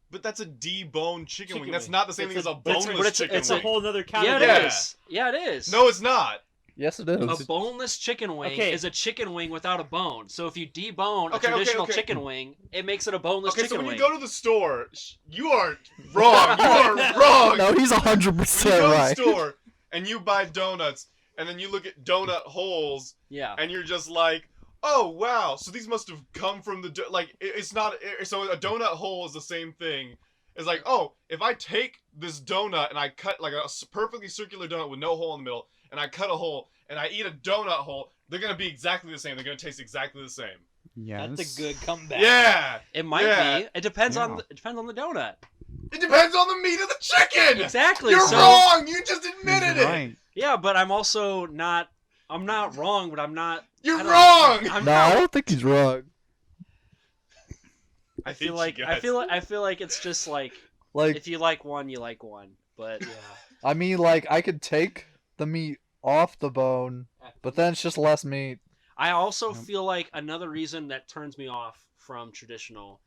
But that's a deboned chicken wing. Chicken That's wing. not the same It's thing as a- a but it's- boneless but it's- chicken it's It's wing. a whole other Yeah, category. it Yeah. is. Yeah, it is. No, it's not. Yes, it A is. boneless chicken wing Okay. is a chicken wing without a bone. So if you debone Okay, a traditional okay. chicken wing, it makes it a boneless Okay, so chicken when wing. you go to the store, you are wrong. You are wrong. No, he's 100% When you go right. to the store and you buy donuts, and then you look at donut holes, Yeah. and you're just like, oh wow, so these must have come from the it's not so a donut hole is the same thing. It's like, oh, if I take this donut and I cut like a perfectly circular donut with no hole in the middle, and I cut a hole and I eat a donut hole, they're gonna be exactly the same. They're gonna taste exactly the same. Yes. That's a good comeback. Yeah, It might Yeah. be. It depends Yeah. on it depends on the donut. it depends on the meat of the chicken. Exactly. You're so, wrong. You just He's admitted it. right. Yeah, but I'm also not. I'm not wrong, but I'm not. You're I wrong. don't- I'm No, I not. don't think he's wrong. I hate feel you like guys. I feel like it's just like Like, if you like one, you like one. But Yeah. I mean, like, I could take the meat off the bone, but then it's just less meat. I also Yep. feel like another reason that turns me off from traditional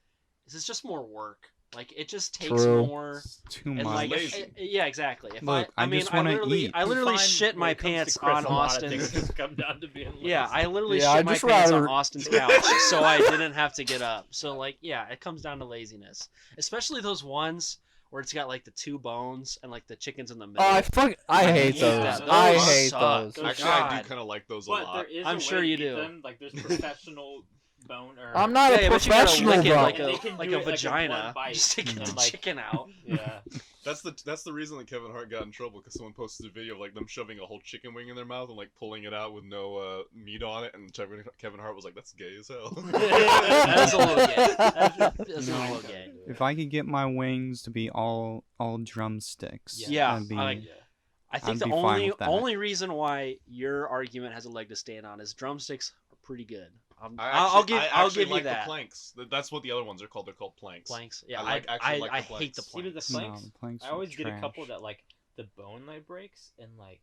is it's just more work. Like it just takes True. more. It's too And much. like, lazy. yeah, exactly. If Look, I I mean, just wanna eat. I literally You find shit when my it comes to pants Chris, on a lot of Austin's. things just come down to being Yeah, lazy. I literally Yeah, I shit my just pants on rather- Austin's couch, so I didn't have to get up. So like, yeah, it comes down to laziness, especially those ones where it's got like the two bones and like the chicken's in the middle. Oh, I hate hate those. them. I Those hate suck. those. Those Actually, I God. do kind of like those a But lot. there is I'm a sure way you to eat do. them. Like there's professional bone or. I'm not Yeah, a but you gotta professional, lick it bro. like And a they can like do a it like in vagina, one bite, just taking and, the like- chicken out. Yeah. That's the reason that Kevin Hart got in trouble because someone posted a video of like them shoving a whole chicken wing in their mouth and like pulling it out with no meat on it, and Kevin Hart was like, "That's gay as hell." That is a little gay. That's a little gay. If I could get my wings to be all drumsticks, Yeah, that'd be, I like- I think I'd the be fine only with that. only reason why your argument has a leg to stand on is drumsticks are pretty good. I I'll give actually you like that. the planks. That's what the other ones are called. They're called planks. Planks. Yeah, I like- actually like the I hate the planks. See, with planks. the planks, No, the planks I are always get a trash. couple that like the bone like breaks and like.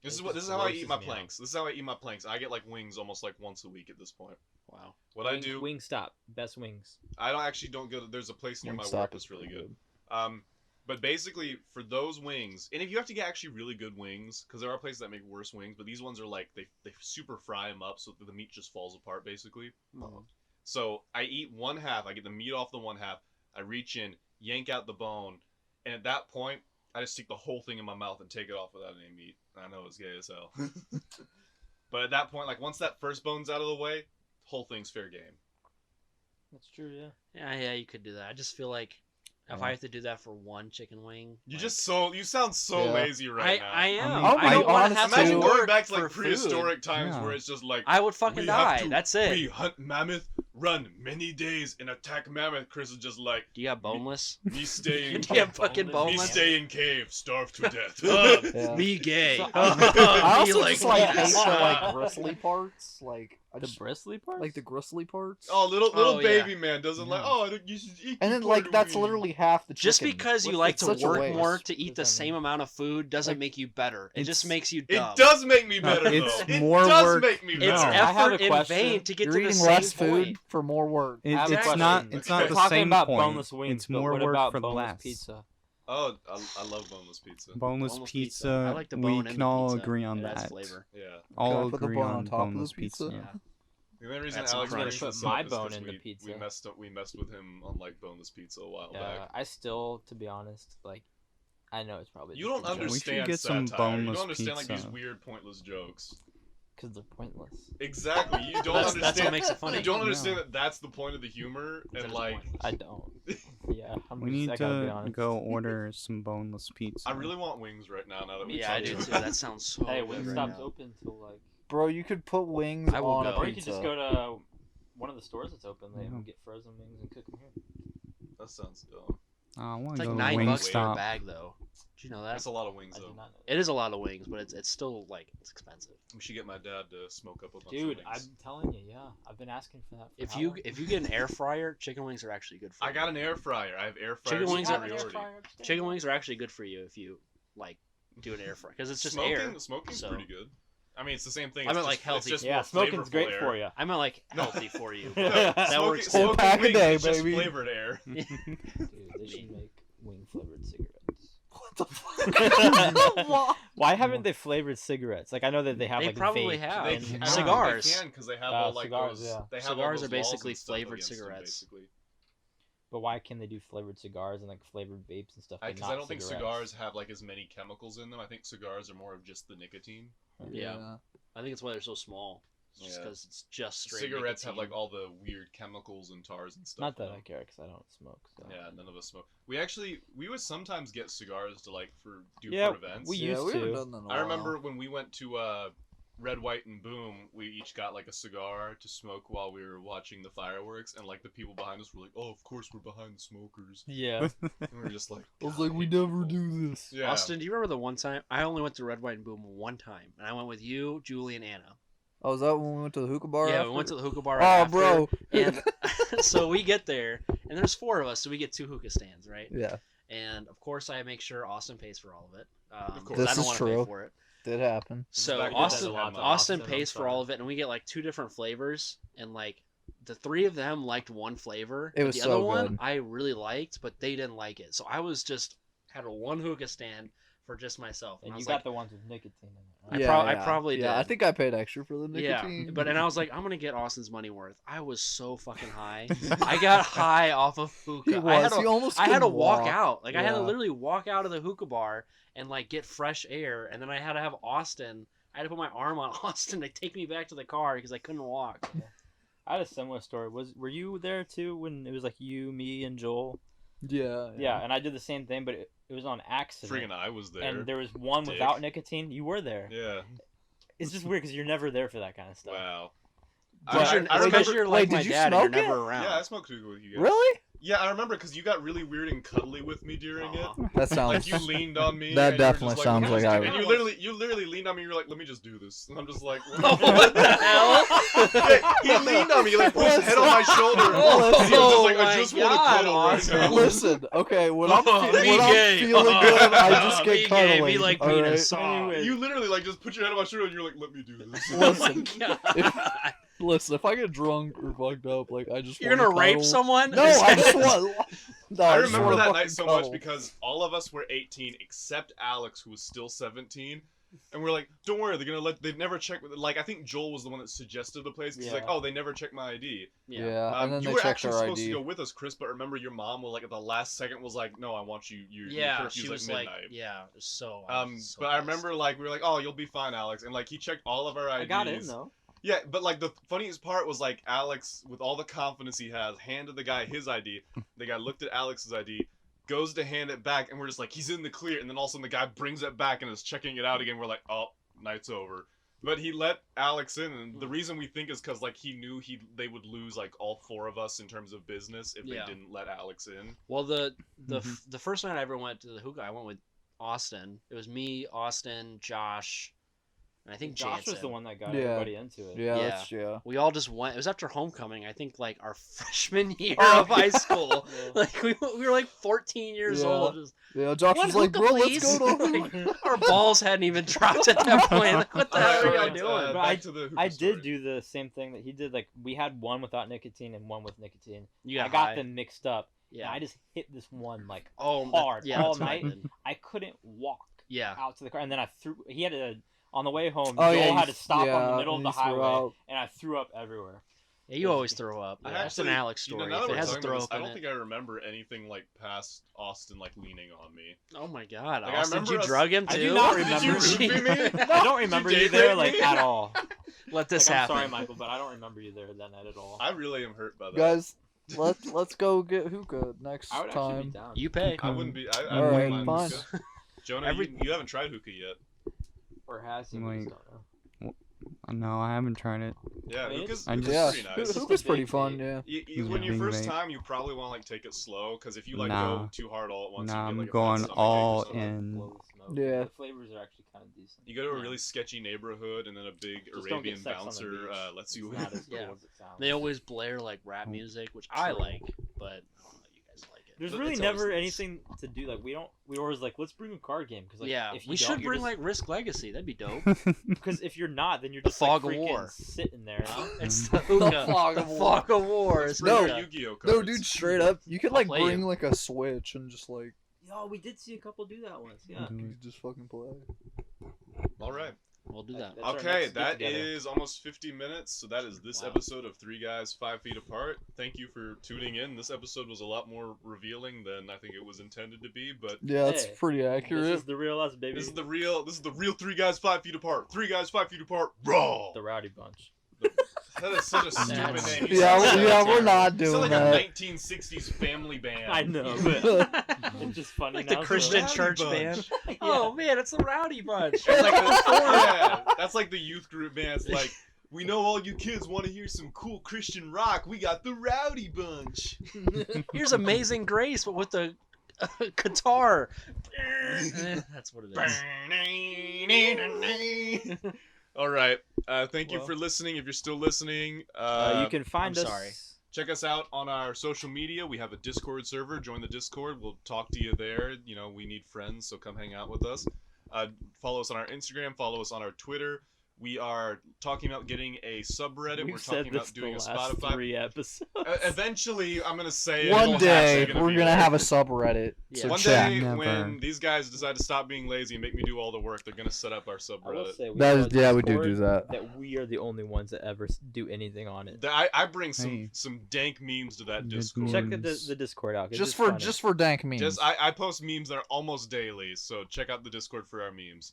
This It is just how I grosses eat my me out. planks. This is how I eat my planks. I get like wings almost like once a week at this point. Wow. What I do, Wingstop, best wings. I don't actually don't go. There's a place near my Wingstop work is that's really pretty good. But basically for those wings, and if you have to get actually really good wings, because there are places that make worse wings, but these ones are like they super fry them up so that the meat just falls apart basically. So I eat one half. I get the meat off the one half. I reach in, yank out the bone, and at that point, I just stick the whole thing in my mouth and take it off without any meat. I know it's gay as hell. But at that point, like once that first bone's out of the way, whole thing's fair game. That's true, yeah. Yeah, you could do that. I just feel like if I have to do that for one chicken wing, You like, just you sound so Yeah. lazy right now. I am. mean, I don't want to honestly- have to Imagine work going back to for like food. prehistoric times Yeah. where it's just like I would fucking we have die. to- That's it. We hunt mammoth, run many days, and attack mammoth. Chris is just like Do you have boneless? me stay in Do you have fucking me boneless? stay in cave, starve to death. Yeah. Me gay. So- I Me also just like hate penis. the like bristly parts, like I The just bristly part? like the gristly parts. Oh, little Oh, yeah. baby man doesn't like. Yeah. Oh, I don't, you should eat. And the then like part that's of me." literally half the chicken. Just because you like It's to such a work waste. more to eat What the does that same mean? amount of food doesn't Like, make you better. It just it's- makes you It dumb. does make me No, better it's though. more it does work- make me It's No. better. I have effort a in question. vain to get You're to the eating same less point. food for more work. I have a It's question. not. It's not Okay. the Talking same about point. boneless wings, It's but more what work about for boneless less. pizza? Oh, I love boneless pizza. Boneless Boneless pizza. I like the bone we in can the all pizza. agree on It adds that. flavor. Yeah. All Gotta put the agree bone on on top of the boneless pizza. pizza. Yeah. The only reason That's Alex some brings crunch. this Put my up is bone 'cause in the we pizza. messed with him on like boneless pizza a while Yeah, back. I still, to be honest, like, I know it's probably You don't just a joke, understand get some satire. You boneless don't understand like these pizza. weird, pointless jokes. 'cause they're pointless. Exactly. You don't That's understand. what makes it funny. You don't No. understand that that's the point of the humor, That and is like, pointless. I don't. Yeah, We need I gotta be to honest. go order some boneless pizza. I really want wings right now. Now that we Yeah, I talked do about too. it. That sounds so Hey, good right Wingstop's now. open till like. Bro, you could put wings I will on go. a Or pizza. you could just go to one of the stores that's open. They Yeah. get frozen wings and cook them here. That sounds dumb. I want It's to like go to $9 for a Wingstop. bag though. Did you know that? That's a lot of wings I did though. not know. It is a lot of wings, but it's still like it's expensive. We should get my dad to smoke up a bunch Dude, of I'm wings. telling you, yeah, I've been asking for that. For If how you long? if you get an air fryer, chicken wings are actually good for you. I got an air fryer. I have air fryers. Chicken wings You are- have an air superiority. fryer upstairs? Chicken wings are actually good for you if you like do an air fryer because it's just smoking, air. Smoking's so- pretty good. I mean, it's the same thing. I It's meant, just, like, healthy. It's just Yeah, more smoking's flavorful great air. for you. I meant like No. healthy for you. No, That smoking- works too. Whole smoking pack a wings day, is just baby. flavored air. Dude, they should make wing flavored cigarettes. the fuck? Why haven't they flavored cigarettes? Like I know that they have They like probably vape have. They and- can, Cigars. They can because they have all like cigars, those. yeah. They have all Cigars those are basically laws and stuff flavored against them, cigarettes. basically. But why can they do flavored cigars and like flavored vapes and stuff? but Because I not don't think cigarettes? cigars have like as many chemicals in them. I think cigars are more of just the nicotine. Yeah. I think it's why they're so small. It's just Yeah. because it's just straight. Cigarettes have nicotine. like all the weird chemicals and tars and stuff. Not that in I them. care because I don't smoke. So. Yeah, none of us smoke. We would sometimes get cigars to like for Yeah, events. we Yeah, used we haven't to. done that in a I while. remember when we went to Red, White, and Boom, we each got like a cigar to smoke while we were watching the fireworks, and like the people behind us were like, "Oh, of course we're behind the smokers," Yeah. and we were just like, I was "God, like, we hate you never people." do this. Yeah. Austin, do you remember the one time? I only went to Red, White, and Boom one time, and I went with you, Julie, and Anna. Oh, was that when we went to the hookah bar? Yeah, after? we went to the hookah bar. Oh, after, bro. And so we get there, and there's 4 of us, so we get 2 hookah stands, right? Yeah, And of course, I make sure Austin pays for all of it. Of course. 'cause This I don't is want to true. pay for it. did happen. So Back then, Austin, I had money. Austin I'm pays for sorry. all of it, and we get like 2 different flavors, and like the 3 of them liked one flavor. It but was the so other one good. I really liked, but they didn't like it. So I was just had a one hookah stand for just myself. And I you was got like, the ones with nicotine in it. I Right? prob- I probably Yeah, I did. think I paid extra for the yeah, nicotine. but and I was like, I'm gonna get Austin's money worth. I was so fucking high. I got high off of hookah. he I was. had to, He almost I had to couldn't walk out. Like I had to Yeah. literally walk out of the hookah bar and like get fresh air, and then I had to have Austin. I had to put my arm on Austin to take me back to the car because I couldn't walk. I had a similar story. Were you there too when it was like you, me, and Joel? Yeah. Yeah, and I did the same thing, but it was on accident. Freaking, I was there. And there was one Dick. without nicotine. You were there. Yeah. It's just weird because you're never there for that kind of stuff. Wow. Because you're, I it's 'cause remember. you're Wait, like did my you dad and you're smoke it? never around. Yeah, I smoked hookah with you guys. Really? Yeah, I remember because you got really weird and cuddly with me during Aw. it. That sounds. Like you leaned on me. That and you were definitely just sounds "Let me like just I do-" would- And you literally leaned on me. You're like, "Let me just do this," and I'm just like, What the hell? Yeah, he leaned on me. He like put his head on my shoulder. Oh, and he was just like, my "I just want to God, cuddle right Austin. now." Listen, okay, when I'm, Oh, when me I'm gay. feeling good, I just Me get gay, cuddling. me like all being right? a song. Anyway. You literally like just put your head on my shoulder and you're like, "Let me do this." Oh my Listen, God. Listen, if I get drunk or fucked up, like I just You're wanna gonna rape cuddle. someone? No, I just want. No, I just remember wanna that fucking night so much cuddle. because all of us were 18 except Alex, who was still 17. And we're like, don't worry, they'd never check. Like, I think Joel was the one that suggested the place. 'Cause he's like, Yeah. oh, they never check my ID. Yeah, and then You they were checked actually our supposed ID. to go with us, Chris, but remember your mom was like at the last second was like, no, I want you. Your Yeah, curfew's she was like like, midnight. yeah, it was so. But I remember like we were like, oh, you'll be fine, Alex, and like he checked all of our IDs. I got in though. Yeah, but like the funniest part was like Alex, with all the confidence he has, handed the guy his ID. The guy looked at Alex's ID, goes to hand it back, and we're just like, he's in the clear. And then all of a sudden the guy brings it back and is checking it out again. We're like, oh, night's over. But he let Alex in, and the reason we think is because like he knew they would lose like all 4 of us in terms of business if Yeah. they didn't let Alex in. Well, the first night I ever went to the hookah, I went with Austin. It was me, Austin, Josh, and I think Josh Jansen. was the one that got Yeah. everybody into it. Yeah, Yeah. that's yeah. We all just went. It was after homecoming. I think like our freshman year Oh, of high school. Yeah. Like we were like 14 years Yeah. old. Just Yeah, Josh one was like, hookah, bro, let's please." go to. Like, our balls hadn't even dropped at that point. Like, what the hell are y'all doing? But Back to the hookah I story. did do the same thing that he did. Like we had one without nicotine and one with nicotine. You I got high. them mixed up. Yeah. And I just hit this one like Oh, hard yeah, all that's what I night. did. I couldn't walk Yeah. out to the car, and then I threw. He had to on the way home. Oh Joel yeah, had to stop on the middle of and the you threw highway, out. and I threw up everywhere. Yeah, you always throw up. I That's an actually- Alex You know, story. now that If it we're has a talking throw about up this, I in don't it. think I remember anything like past Austin like leaning on me. Oh my God, Like, I Austin, did you remember us- drug him too? I do not Did remember. you roofie me? I don't remember Did you you there date like me? at all. Let this Like, I'm happen. sorry, Michael, but I don't remember you there that night at all. I really am hurt by that. Guys, let's go get hookah next I would actually be time. down. You pay. I wouldn't be. I All wouldn't right, mind fine. hookah. Jonah, Every- you haven't tried hookah yet. Or has he? We Wait. just don't know. No, I haven't tried it. Yeah, I mean, hookah's, I hookah's Yeah, pretty nice. hookah's pretty Big fun. vape. Yeah. When you Big first vape. time, you probably want to like take it slow, because if you like Nah. go too hard all at once, Nah, you I'm get, like, a going bad stomachache or all something. in. Blow the smoke. Yeah. The flavors are actually kind of decent. You go to a Yeah. really sketchy neighborhood, and then a big Just don't get Arabian sex on the bouncer beach. lets you It's in. not as cool Yeah. as it sounds. They always blare like rap music, which I like, but I don't know if you guys like it. There's But really it's always never nice. anything to do. Like we always like let's bring a card game because like yeah, if you we don't, should you're bring just, like Risk Legacy. That'd be dope. because if you're not, then you're The just Fog like of freaking War. sitting there. It's the hookah. Fog The of War. Fog of War. Let's It's bring No. our hookah. Yu-Gi-Oh cards. No, dude, straight up, you could like play bring you. like a Switch and just like Oh, we did see a couple do that once. Yeah. Do You it. just fucking play. All right. We'll do that. That's our Okay, next that get-together. is almost 50 minutes. So that is this Wow. episode of 3 Guys 5 Feet Apart. Thank you for tuning in. This episode was a lot more revealing than I think it was intended to be, but Yeah, that's Hey, pretty This accurate. is the real us, baby. this is the real 3 Guys 5 Feet Apart. 3 Guys 5 Feet Apart. Raw. the Rowdy Bunch. That is such a stupid That's- name. You Yeah, sound yeah, like- we're not you sound doing like a that. 1960s family band. I know, but it's just funny Like now. the Christian Rowdy church Bunch. band. Yeah. Oh man, it's the Rowdy Bunch. That's like yeah, that's like the youth group band. It's like, we know all you kids want to hear some cool Christian rock. We got the Rowdy Bunch. Here's Amazing Grace, but with the guitar. That's what it is. All right. Thank you Well. for listening. If you're still listening, you can find I'm us. sorry. check us out on our social media. We have a Discord server. Join the Discord. We'll talk to you there. You know, we need friends, so come hang out with us. Follow us on our Instagram. Follow us on our Twitter. We are talking about getting a subreddit. We've We're said talking this about doing a the last Spotify. 3 episodes. Eventually, I'm gonna say it. One It'll day actually we're be gonna there. have a subreddit. Yeah. So One check. day, Never. when these guys decide to stop being lazy and make me do all the work, they're gonna set up our I will subreddit. say we That have is, a yeah, we do Discord that. That we are the only ones that ever do anything on it. I bring some Hey. some dank memes to that Good Discord. Check memes. the Discord out. 'cause Just it's for funny. just for dank memes. Just I post memes that are almost daily, so check out the Discord for our memes.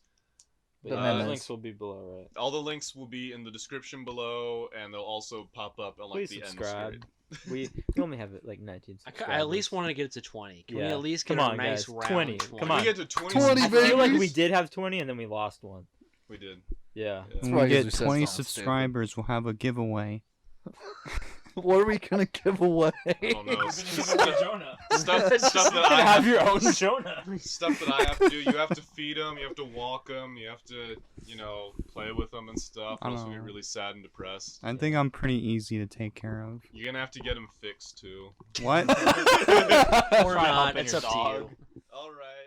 But the yeah, memes. those links will be below, right? All the links will be in the description below, and they'll also pop up on like Please the subscribe. end We only have like 19 I subscribers. at least wanted to get it to 20. Can we Yeah. at least Come get on, a nice guys. round 20. 20? Come Can on. we get to 20? 20 I feel like we babies. did have 20 and then we lost one. We did. Yeah. Yeah. When why we I usually get said 20 something stupid. subscribers, we'll have a giveaway. What are we gonna give away? I don't know. Jonah. Stuff that I have your own Jonah. stuff that I have to do. You have to feed them. You have to walk them. You have to, play with them and stuff. I Else we get know. really sad and depressed. I think I'm pretty easy to take care of. You're gonna have to get them fixed too. What? Or Try not. helping It's your up to dog. you. All right.